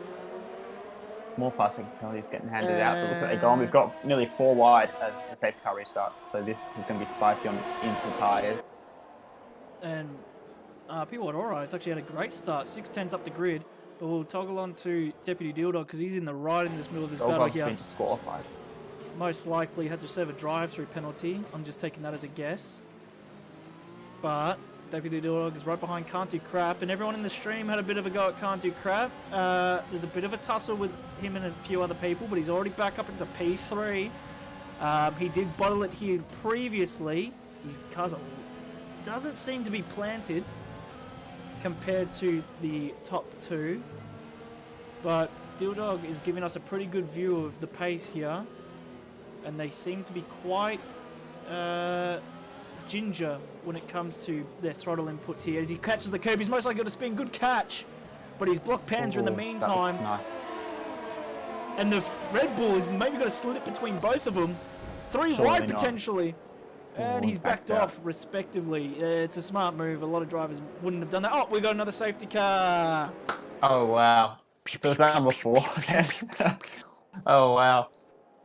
More fast penalties getting handed out. But it looks like they're gone. We've got nearly 4 wide as the safety car restarts. So this is going to be spicy into tyres. And P-Wad, alright, it's actually had a great start. 6'10's up the grid. But we'll toggle on to Deputy Dilldog because he's in the right in this middle of this battle here. Been disqualified. Most likely had to serve a drive-through penalty. I'm just taking that as a guess. But Deputy Dilldog is right behind Can't Do Crap, and everyone in the stream had a bit of a go at Can't Do Crap. There's a bit of a tussle with him and a few other people, but he's already back up into P3. He did bottle it here previously. His car doesn't seem to be planted compared to the top 2, but Dilldog is giving us a pretty good view of the pace here, and they seem to be quite ginger when it comes to their throttle inputs here. As he catches the curb, he's most likely going to spin. Good catch but his block Panzer in the Ooh, meantime. that was nice. And the Red Bull is maybe going to slip between both of them. 3 Surely wide not. potentially. And Ooh, he's backed backs out. off respectively. It's a smart move. A lot of drivers wouldn't have done that. Oh, we got another safety car. Oh wow. So is that number 4 then? Oh wow.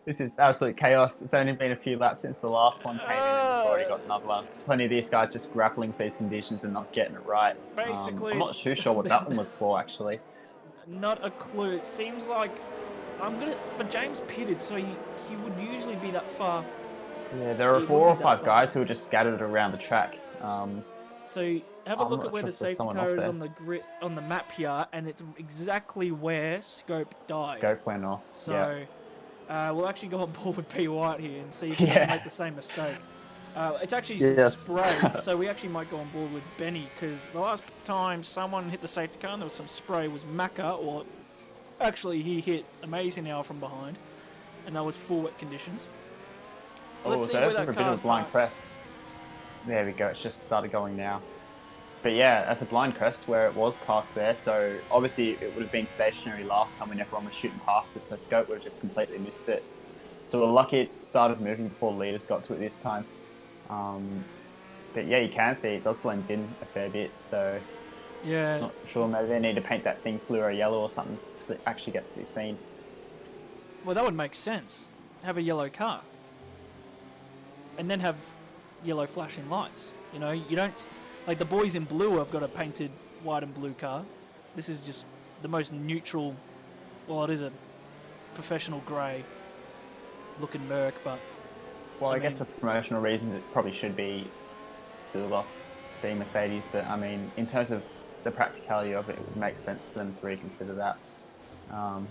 This is absolute chaos. It's only been a few laps since the last one came in and we've already got another one. Plenty of these guys just grappling for these conditions and not getting it right. Basically, I'm not too sure what that one was for actually. Not a clue. It seems like but James pitted, so he would usually be that far. Yeah, there are He 4 would or be that 5 far. guys who are just scattered around the track. So have a I'm look not at where sure the if there's safety someone car off is there. on the grid on the map here, and it's exactly where Scope died. Scope went off. So we'll actually go on board with P White here and see if he Yeah. doesn't make the same mistake. It's actually some Yes. spray, so we actually might go on board with Benny, because the last time someone hit the safety car and there was some spray was Macca, or actually he hit Amazing Hour from behind, and that was full wet conditions. Oh, Let's see so where that's that a bit of car's a blind parked. crest. There we go, it's just started going now. But yeah, that's a blind crest where it was parked there, so obviously it would have been stationary last time when everyone was shooting past it, so Scope would have just completely missed it. So we're lucky it started moving before leaders got to it this time. But yeah, you can see it does blend in a fair bit, so Yeah, not sure, maybe they need to paint that thing fluoro yellow or something so it actually gets to be seen. well, that would make sense. Have a yellow car. And then have yellow flashing lights. You know, you don't... Like, the boys in blue have got a painted white and blue car. This is just the most neutral... Well, it is a professional grey looking Merc, but... Well, I mean, guess for promotional reasons, it probably should be silver, being Mercedes, but I mean, in terms of the practicality of it, it would make sense for them to reconsider that.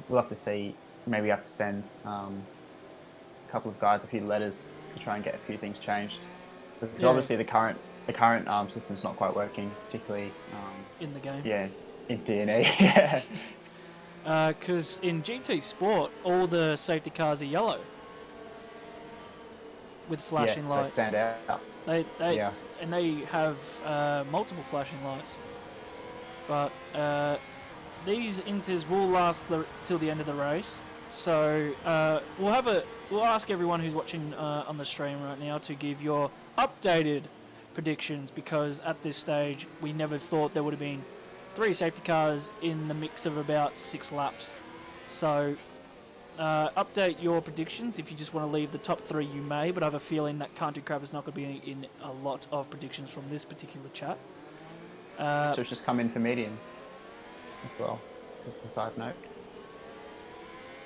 We'll have to see. Maybe we have to send a couple of guys a few letters to try and get a few things changed. Because obviously the current system's not quite working, particularly in the game. yeah, in DNA. Yeah. Because in GT Sport, all the safety cars are yellow. With flashing Yes, lights. they stand out. They Yeah. And they have multiple flashing lights. But these inters will last till the end of the race. So we'll ask everyone who's watching on the stream right now to give your updated predictions, because at this stage we never thought there would have been 3 safety cars in the mix of about 6 laps. So update your predictions. If you just want to leave the top 3, you may, but I have a feeling that Can't Do Crap is not going to be in a lot of predictions from this particular chat. So it's just come in for mediums as well, just a side note.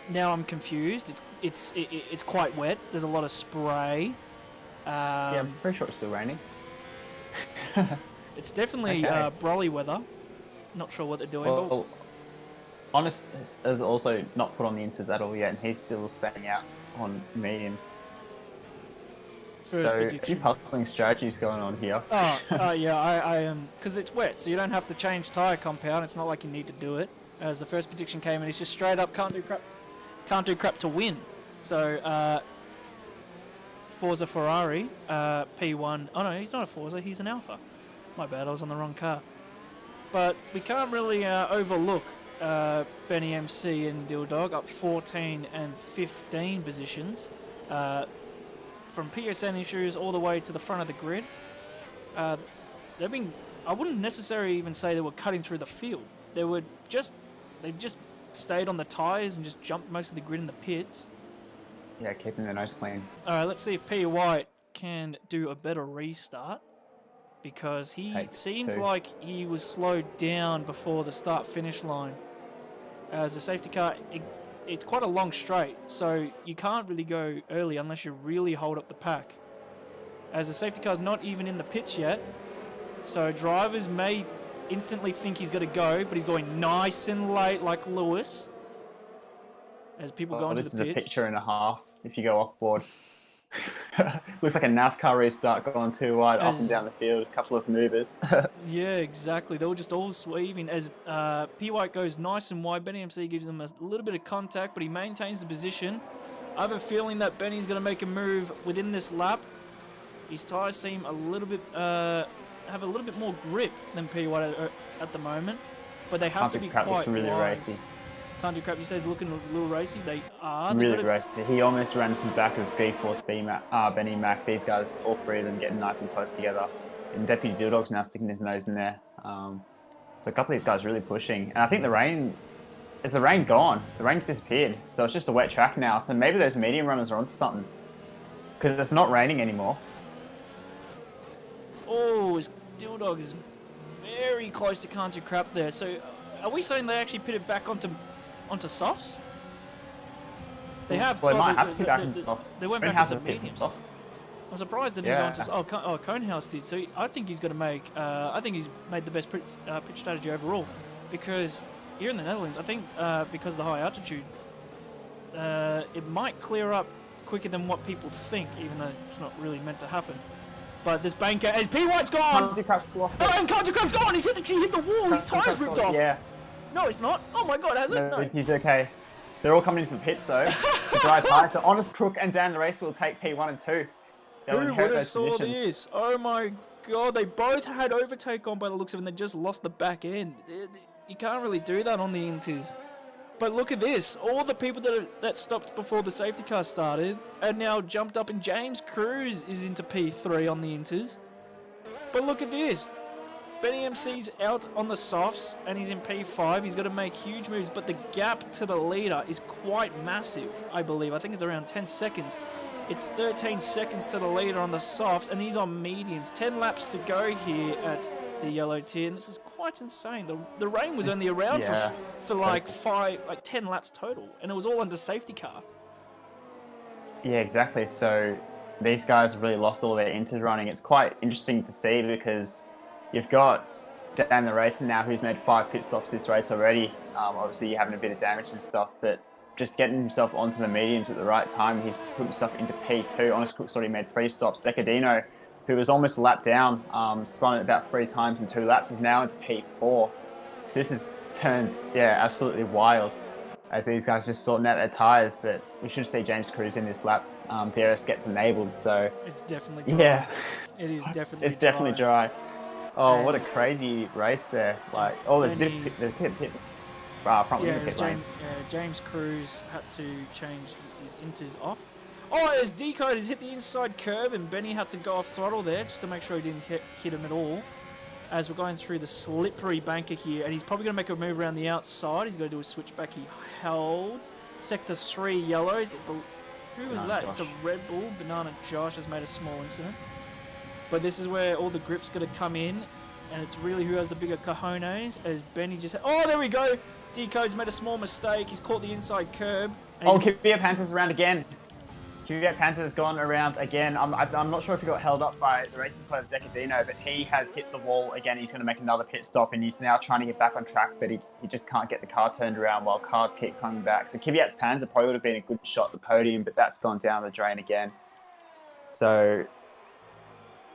Now I'm confused. It's quite wet. There's a lot of spray. Yeah, I'm pretty sure it's still raining. It's definitely Okay. brolly weather. Not sure what they're doing. but Well, Honest has also not put on the inters at all yet, and he's still staying out on mediums. first So a few prediction. puzzling strategies going on here. Yeah, I am, because it's wet, so you don't have to change tyre compound. It's not like you need to do it. As the first prediction came in, it's just straight up can't do crap to win. So Forza Ferrari P1. Oh no, he's not a Forza. He's an Alpha. My bad. I was on the wrong car. But we can't really overlook Benny MC and Dildog up 14 and 15 positions. From PSN issues all the way to the front of the grid. They've been, I wouldn't necessarily even say they were cutting through the field. They just stayed on the tyres and just jumped most of the grid in the pits. Yeah, keeping their nose clean. Alright, let's see if P White can do a better restart, because he seems 2. like he was slowed down before the start-finish line. As a safety car, it's quite a long straight, so you can't really go early unless you really hold up the pack. As the safety car's not even in the pits yet, so drivers may instantly think he's going to go, but he's going nice and late like Lewis. As people go into this the is pits. a picture and a half if you go off board. Looks like a NASCAR restart going too wide, up and down the field, a couple of movers. Yeah, exactly. They were just all sweeping as P White goes nice and wide. Benny MC gives him a little bit of contact, but he maintains the position. I have a feeling that Benny's going to make a move within this lap. His tyres seem a little bit have a little bit more grip than P White at the moment. but they have to be Crap looks quite really wise. racy. Country Crap, you say, is looking a little racy. They are. They've Really got racy. He almost ran to the back of G-Force Benny Mac. These guys, all three of them, getting nice and close together. And Deputy Dildog's now sticking his nose in there. So a couple of these guys really pushing. And I think is the rain gone? The rain's disappeared. So it's just a wet track now. So maybe those medium runners are onto something. Because it's not raining anymore. Oh, Dildog is very close to Country Crap there. So are we saying they actually pitted back onto softs? They have. Well, they might have to pit back into softs. They went back into mediums. I'm surprised they didn't go into. Oh, Conehouse did. So I think he's going to make. I think he's made the best pitch strategy overall, because here in the Netherlands, I think because of the high altitude, it might clear up quicker than what people think, even though it's not really meant to happen. But this banker, as P White's gone. Country Crap's lost it. Oh, and Country Crap's gone. He's hit the wall. His tires ripped off. Yeah. No, it's not. Oh my God, has it? No, No. he's okay. They're all coming into the pits though. The dry tire. So Honest Crook and Dan the Race will take P1 and 2. They'll Who inherit would have those saw positions. this? Oh my God, they both had overtake on by the looks of it, and they just lost the back end. You can't really do that on the Inters. But look at this. All the people that stopped before the safety car started are now jumped up, and James Cruz is into P3 on the Inters. But look at this. Benny MC's out on the softs, and he's in P5. He's got to make huge moves, but the gap to the leader is quite massive, I believe. I think it's around 10 seconds. It's 13 seconds to the leader on the softs, and he's on mediums. 10 laps to go here at the yellow tier, and this is quite insane. The rain was only around for like 10 laps total, and it was all under safety car. Yeah, exactly. So these guys have really lost all their inters running. It's quite interesting to see because you've got Dan the Racer now, who's made 5 pit stops this race already. Obviously, you're having a bit of damage and stuff, but just getting himself onto the mediums at the right time, he's put himself into P2. Honest Crook's already made 3 stops. Decadino, who was almost a lap down, spun it about 3 times in 2 laps, is now into P4. So this has turned, absolutely wild as these guys just sorting out their tyres. But we should see James Cruz in this lap. DRS gets enabled, so it's definitely dry. Yeah, it is definitely. It's definitely dry. Oh, what a crazy race there! Like, there's a bit pit. Front wing pit lane. James Cruz had to change his inters off. Oh, as Decode has hit the inside curb, and Benny had to go off throttle there just to make sure he didn't hit him at all. As we're going through the slippery banker here, and he's probably going to make a move around the outside. He's going to do a switchback. He holds. Sector 3 yellows. Who was that? Josh. It's a Red Bull. Banana Josh has made a small incident. But this is where all the grip's going to come in, and it's really who has the bigger cojones, as Benny just... Oh, there we go! Decode's made a small mistake. He's caught the inside curb. Kvyat Panzer's around again. Kvyat Panzer's gone around again. I'm not sure if he got held up by the racing player of Decadino, but he has hit the wall again. He's going to make another pit stop, and he's now trying to get back on track, but he just can't get the car turned around while cars keep coming back. So Kvyat's Panzer probably would have been a good shot at the podium, but that's gone down the drain again. So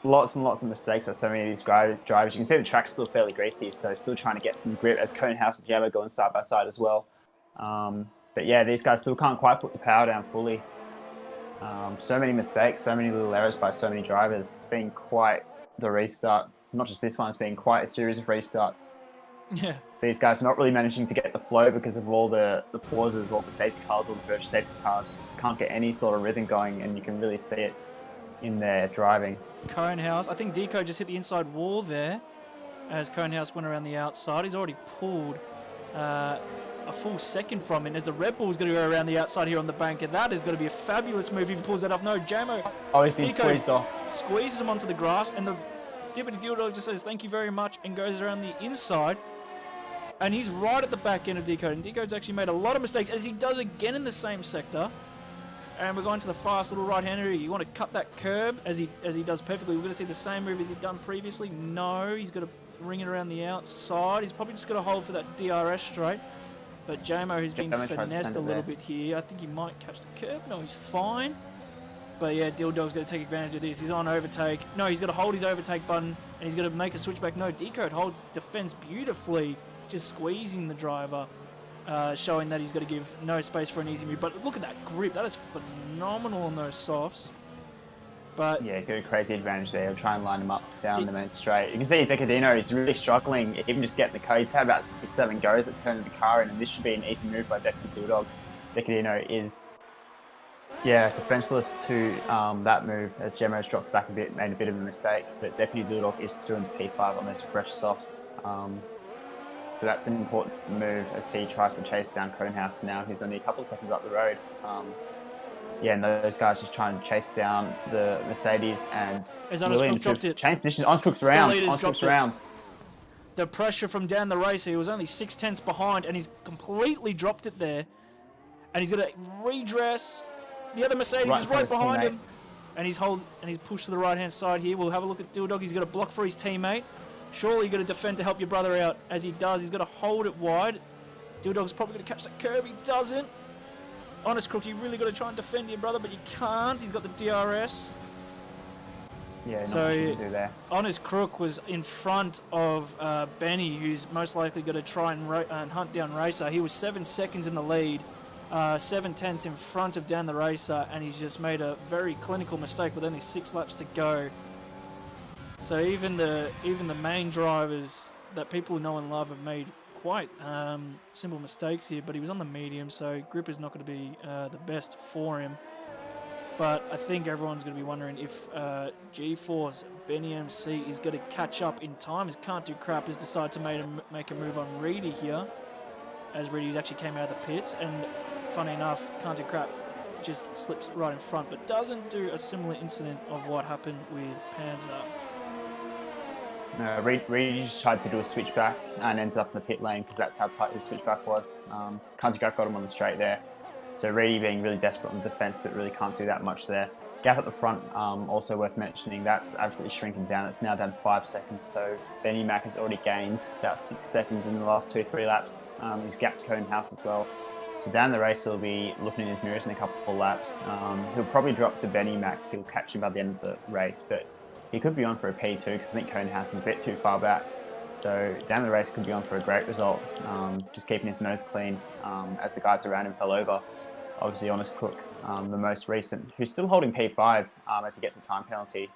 lots and lots of mistakes by so many of these drivers. You can see the track's still fairly greasy, so still trying to get some grip as Conehouse and Jammer going side by side as well. But yeah, these guys still can't quite put the power down fully. So many mistakes, so many little errors by so many drivers. It's been quite the restart. Not just this one, it's been quite a series of restarts. Yeah. These guys are not really managing to get the flow because of all the pauses, all the safety cars, all the virtual safety cars. Just can't get any sort of rhythm going, and you can really see it in their driving. Conehouse, I think Deco just hit the inside wall there as Conehouse went around the outside. He's already pulled a full second from him as the Red Bull's going to go around the outside here on the bank, and that is going to be a fabulous move if he pulls that off. No, Jamo. Oh, he's been squeezed off. Squeezes him onto the grass, and the Deputy Dildo just says thank you very much and goes around the inside. And he's right at the back end of Decode, and Decode's actually made a lot of mistakes, as he does again in the same sector. And we're going to the fast little right-hander. You want to cut that curb, as he does perfectly. We're going to see the same move as he'd done previously. No, he's got to ring it around the outside. He's probably just got to hold for that DRS straight. But Jamo, who's been finessed a little bit here, I think he might catch the curb. No, he's fine. But yeah, Dildog's got to take advantage of this. He's on overtake. No, he's got to hold his overtake button, and he's got to make a switchback. No, Decode defends beautifully, just squeezing the driver, showing that he's got to give no space for an easy move. But look at that grip. That is phenomenal on those softs. But Yeah, he's got a crazy advantage there. He'll try and line him up down the main straight. You can see Decadino is really struggling, even just getting the car. He's had about 6-7 goes at turning the car in, and this should be an easy move by Deputy Dudog. Decadino is, defenseless to that move, as Gemmo's dropped back a bit, made a bit of a mistake, but Deputy Dudog is through into P5 on those fresh softs. So that's an important move as he tries to chase down Conehouse now, who's only a couple of seconds up the road. And those guys just trying to chase down the Mercedes, and as Honest dropped it. Change positions. Honest Crook's around. Honest Crook's around. The pressure from Dan the racer, he was only 6/10 behind, and he's completely dropped it there. And he's got to redress. The other Mercedes is right behind him, and he's pushed to the right hand side here. We'll have a look at Dildog. He's got a block for his teammate. Surely you've got to defend to help your brother out. As he does, he's got to hold it wide. Dildog's probably going to catch that curb. He doesn't. Honest Crook, you really got to try and defend your brother, but you can't. He's got the DRS. Yeah, so not much you can do there. Honest Crook was in front of Benny, who's most likely going to try and hunt down Racer. He was 7 seconds in the lead, 7/10 in front of Dan the Racer, and he's just made a very clinical mistake with only 6 laps to go. So even the main drivers that people know and love have made quite simple mistakes here, but he was on the medium, so grip is not going to be the best for him. But I think everyone's going to be wondering if G4's Benny MC is going to catch up in time, as Can't Do Crap has decided to make a move on Reedy here, as Reedy's actually came out of the pits, and funny enough, Can't Do Crap just slips right in front, but doesn't do a similar incident of what happened with Panzer. No, Reedy just tried to do a switchback and ended up in the pit lane because that's how tight his switchback was. Can't Do Crap got him on the straight there. So Reedy being really desperate on the defence, but really can't do that much there. Gap at the front, also worth mentioning, that's absolutely shrinking down. It's now down 5 seconds, so Benny Mac has already gained about 6 seconds in the last 2-3 laps. He's gapped Conehouse as well. So down the race, he'll be looking in his mirrors in a couple of laps. He'll probably drop to Benny Mac. He'll catch him by the end of the race, but he could be on for a P2 because I think Conehouse is a bit too far back. So down the race could be on for a great result, just keeping his nose clean as the guys around him fell over. Obviously, Honest Crook, the most recent, who's still holding P5 as he gets a time penalty.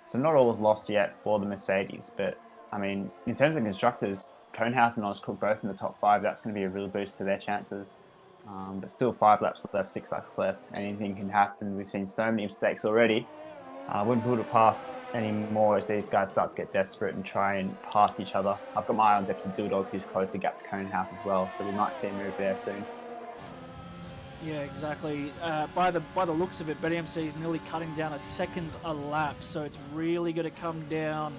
So not all is lost yet for the Mercedes, but I mean, in terms of constructors, Conehouse and Honest Crook both in the top 5, that's going to be a real boost to their chances. But still 5 laps left, 6 laps left, anything can happen. We've seen so many mistakes already. I wouldn't put it past anymore as these guys start to get desperate and try and pass each other. I've got my eye on Deputy Dildog, who's closed the gap to Conehouse as well, so we might see a move there soon. Yeah, exactly. By the looks of it, Benny MC is nearly cutting down a second a lap, so it's really going to come down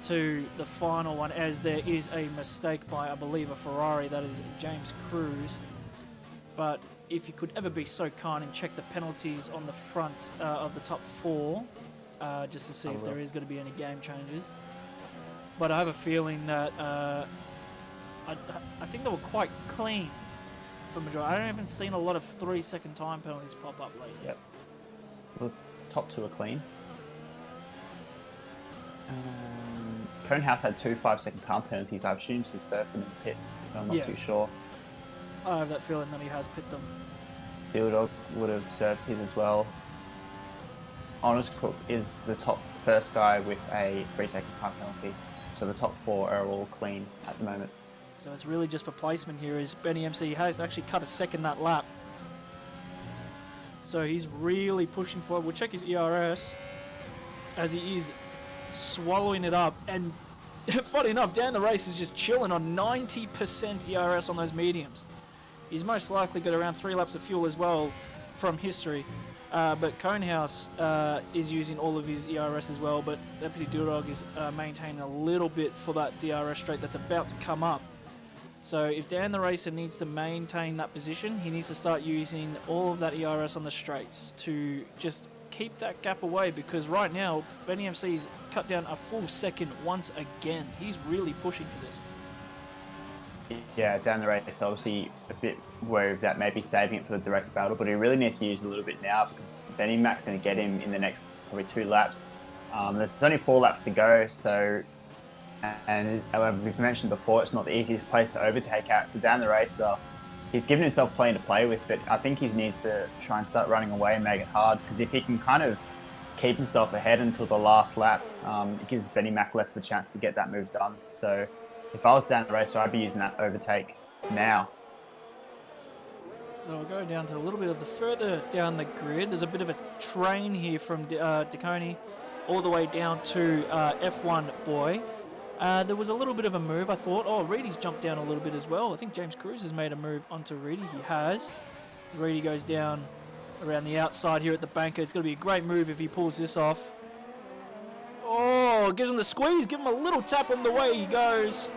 to the final one, as there is a mistake by, I believe, a Ferrari, that is James Cruz. But if you could ever be so kind and check the penalties on the front of the top 4, just to see if there is going to be any game changes. But I have a feeling that I think they were quite clean for majority. I haven't seen a lot of 3-second time penalties pop up lately. Yep. The top 2 are clean. Conehouse had 2 5-second time penalties. I assumed he served them in the pits, but I'm not too sure. I have that feeling that he has pit them. Dildog would have served his as well. Honest Crook is the top first guy with a 3-second time penalty. So the top 4 are all clean at the moment. So it's really just for placement here, is Benny MC has actually cut a second that lap. So he's really pushing forward. We'll check his ERS as he is swallowing it up. And funny enough, down the race is just chilling on 90% ERS on those mediums. He's most likely got around 3 laps of fuel as well from history. But Conehouse is using all of his ERS as well, but Deputy Dildog is maintaining a little bit for that DRS straight that's about to come up. So if Dan the Racer needs to maintain that position, he needs to start using all of that ERS on the straights to just keep that gap away, because right now, Benny MC's cut down a full second once again. He's really pushing for this. Yeah, down the race, obviously a bit worried of that, maybe saving it for the direct battle, but he really needs to use a little bit now because Benny Mac's going to get him in the next probably 2 laps. There's only 4 laps to go, so, and however, we've mentioned before, it's not the easiest place to overtake at, so down the race, he's given himself plenty to play with, but I think he needs to try and start running away and make it hard, because if he can kind of keep himself ahead until the last lap. It gives Benny Mac less of a chance to get that move done. So if I was down the racer, I'd be using that overtake now. So we'll go down to a little bit of the further down the grid. There's a bit of a train here from DeConey all the way down to F1 Boy. There was a little bit of a move, I thought. Oh, Reedy's jumped down a little bit as well. I think James Cruz has made a move onto Reedy. He has. Reedy goes down around the outside here at the banker. It's going to be a great move if he pulls this off. Oh, gives him the squeeze. Give him a little tap on the way he goes.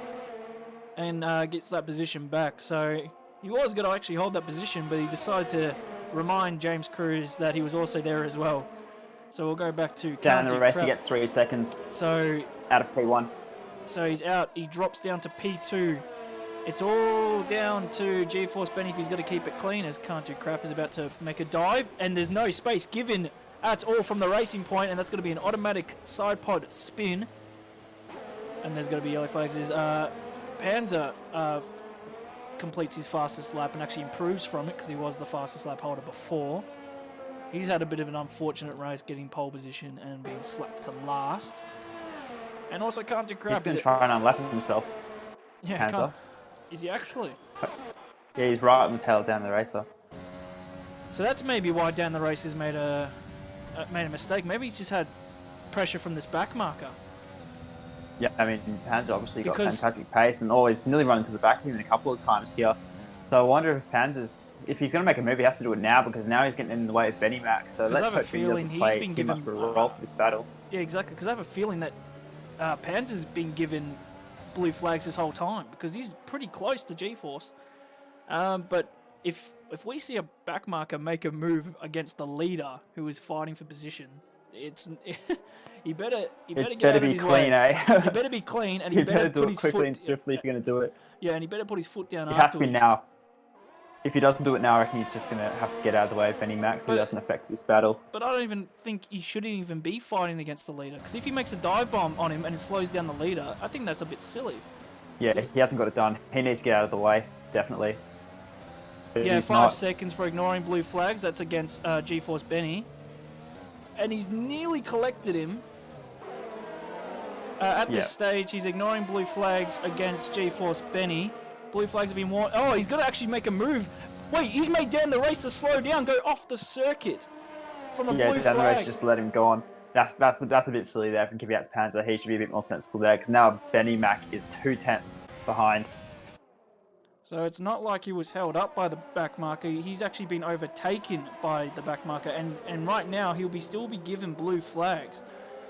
And gets that position back. So he was going to actually hold that position, but he decided to remind James Cruz that he was also there as well. So we'll go back to down the race. Crap. He gets 3 seconds. So out of P1. So he's out. He drops down to P2. It's all down to GeForce Benny if he's got to keep it clean, as Can't Do Crap is about to make a dive, and there's no space given at all from the racing point, and that's going to be an automatic side pod spin. And there's going to be yellow flags. There's Panzer completes his fastest lap and actually improves from it because he was the fastest lap holder before. He's had a bit of an unfortunate race getting pole position and being slapped to last. And also Can't Do Crap. He's going to try and unlap himself. Yeah, Panzer. Is he actually? Yeah, he's right on the tail down the racer. So that's maybe why down the race has made a mistake. Maybe he's just had pressure from this back marker. Yeah, I mean, Panzer obviously got fantastic pace and always nearly run into the back of him a couple of times here. So I wonder if Panzer's, if he's going to make a move, he has to do it now because now he's getting in the way of Benny Mac. So let's hope he doesn't play too much of a role for this battle. Yeah, exactly. Because I have a feeling that Panzer's been given blue flags this whole time because he's pretty close to GeForce. But if we see a back marker make a move against the leader who is fighting for position, it's he better get out of his way. He better be clean, and he better do put it his quickly foot and swiftly if you're going to do it. Yeah, and he better put his foot down. It has to be now. If he doesn't do it now, I reckon he's just going to have to get out of the way of Benny Mac so he doesn't affect this battle. But I don't even think he shouldn't even be fighting against the leader, because if he makes a dive bomb on him and it slows down the leader, I think that's a bit silly. Yeah, he hasn't got it done. He needs to get out of the way, definitely. But yeah, 5 seconds for ignoring blue flags. That's against GeForce Benny. And he's nearly collected him. At this stage, he's ignoring blue flags against GeForce Benny. Blue flags have been worn. Oh, he's got to actually make a move. Wait, he's made down the race to slow down, go off the circuit from a blue flag. Yeah, down the race, just let him go on. That's a bit silly there from giving out to Panzer. He should be a bit more sensible there because now Benny Mac is 2/10 behind. So it's not like he was held up by the back marker. He's actually been overtaken by the back marker, and right now he'll still be given blue flags.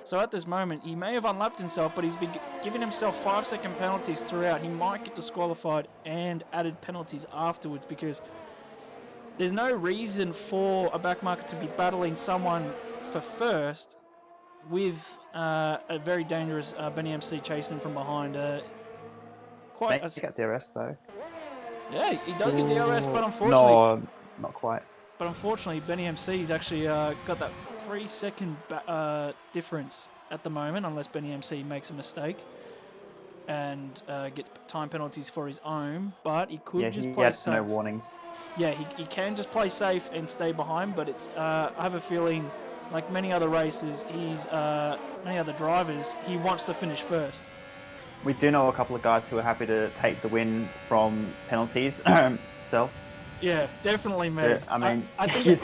So at this moment, he may have unlapped himself, but he's been giving himself 5-second penalties throughout. He might get disqualified and added penalties afterwards because there's no reason for a back marker to be battling someone for first with a very dangerous Benny MC chasing him from behind. He got DRS though. Yeah, he does get DRS, but unfortunately... No, not quite. But unfortunately, Benny MC's actually got that 3-second difference at the moment, unless Benny MC makes a mistake and gets time penalties for his own. But he could just play safe. No warnings. Yeah, he can just play safe and stay behind, but it's I have a feeling, like many other races, many other drivers, he wants to finish first. We do know a couple of guys who are happy to take the win from penalties. So. Yeah, definitely, man. I mean, I think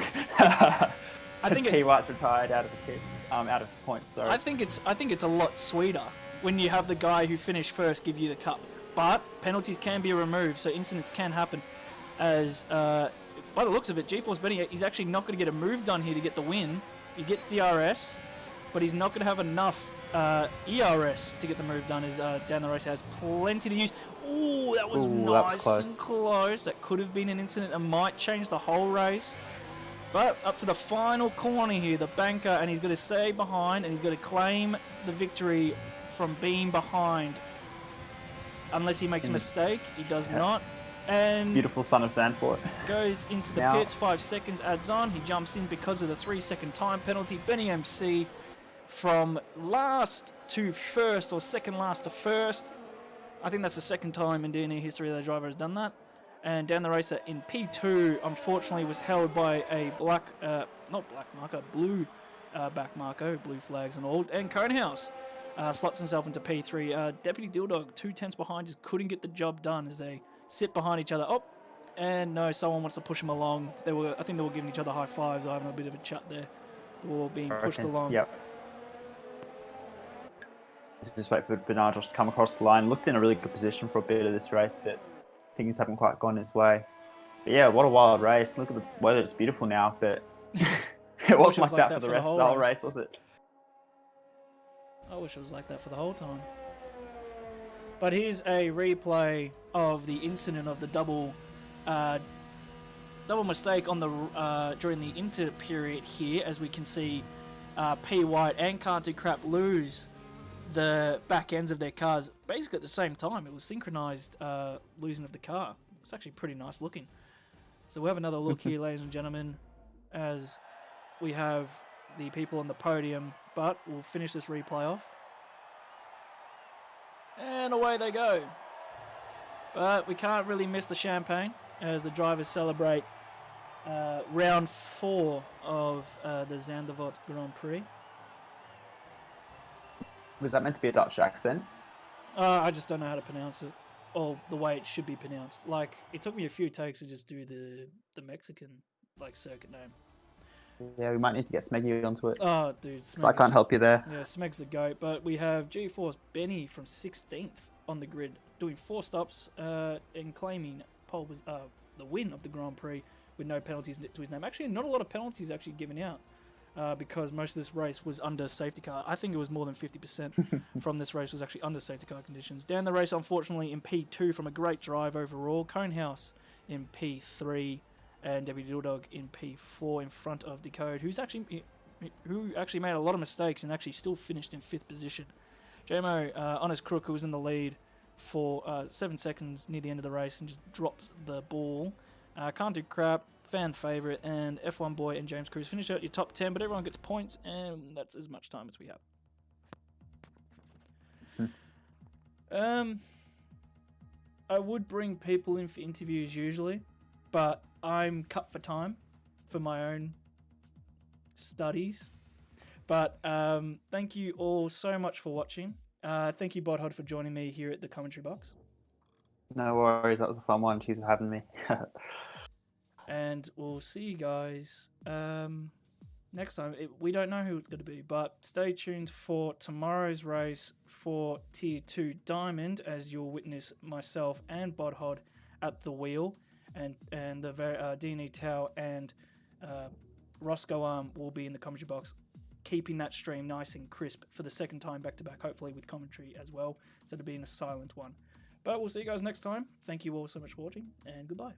I think P. White's retired out of the pits, out of points. Sorry. I think it's a lot sweeter when you have the guy who finished first give you the cup. But penalties can be removed, so incidents can happen. As by the looks of it, GeForce Benny, he's actually not going to get a move done here to get the win. He gets DRS, but he's not going to have enough ERS to get the move done. As down the race has plenty to use. Ooh, that was nice and close. That could have been an incident that might change the whole race. But up to the final corner here, the banker, and he's got to stay behind, and he's got to claim the victory from being behind. Unless he makes a mistake, he does not. And beautiful son of Zandvoort. Goes into the pits, 5 seconds adds on. He jumps in because of the 3-second time penalty. Benny MC from last to first, or second last to first. I think that's the second time in DNE history that a driver has done that. And down the racer in P2, unfortunately, was held by a blue back Marco, blue flags and all. And Conehouse slots himself into P3. Deputy Dildog, 2 tenths behind, just couldn't get the job done as they sit behind each other. Oh, and no, someone wants to push them along. I think they were giving each other high fives, or having a bit of a chat there, or being pushed along. Yep. Just wait for Bernardos to come across the line. Looked in a really good position for a bit of this race, but things haven't quite gone his way. But yeah, what a wild race. Look at the weather, it's beautiful now, but it wasn't like that for the rest of the whole race, was it? I wish it was like that for the whole time. But here's a replay of the incident of the double mistake on the during the inter period here, as we can see P White and Can't Do Crap lose the back ends of their cars basically at the same time. It was synchronized losing of the car. It's actually pretty nice looking. So we'll have another look here, ladies and gentlemen, as we have the people on the podium, but we'll finish this replay off. And away they go. But we can't really miss the champagne as the drivers celebrate round 4 of the Zandvoort Grand Prix. Was that meant to be a Dutch accent? I just don't know how to pronounce it, or the way it should be pronounced. Like, it took me a few takes to just do the Mexican circuit name. Yeah, we might need to get Smeggy onto it. Oh, dude, so I can't help you there. Yeah, Smeg's the GOAT. But we have G-Force Benny from 16th on the grid, doing 4 stops and claiming the win of the Grand Prix with no penalties to his name. Actually, not a lot of penalties actually given out because most of this race was under safety car. I think it was more than 50% from this race was actually under safety car conditions. Down the race, unfortunately, in P2 from a great drive overall. Conehouse in P3. And Deputy Dildog in P4 in front of Decode, who actually made a lot of mistakes and actually still finished in 5th position. JMO on his crook, who was in the lead for 7 seconds near the end of the race and just drops the ball. Can't Do Crap, fan favourite, and F1 Boy and James Cruz finish out your top 10, but everyone gets points, and that's as much time as we have. I would bring people in for interviews usually, but I'm cut for time for my own studies. But thank you all so much for watching. Thank you, Bodhod, for joining me here at the commentary box. No worries, that was a fun one. Cheers for having me. And we'll see you guys next time. We don't know who it's going to be, but stay tuned for tomorrow's race for Tier 2 Diamond, as you'll witness myself and Bodhod at the wheel. And the DNE Tau and Roscoe Arm will be in the commentary box, keeping that stream nice and crisp for the second time back-to-back, hopefully with commentary as well, instead of being a silent one. But we'll see you guys next time. Thank you all so much for watching, and goodbye.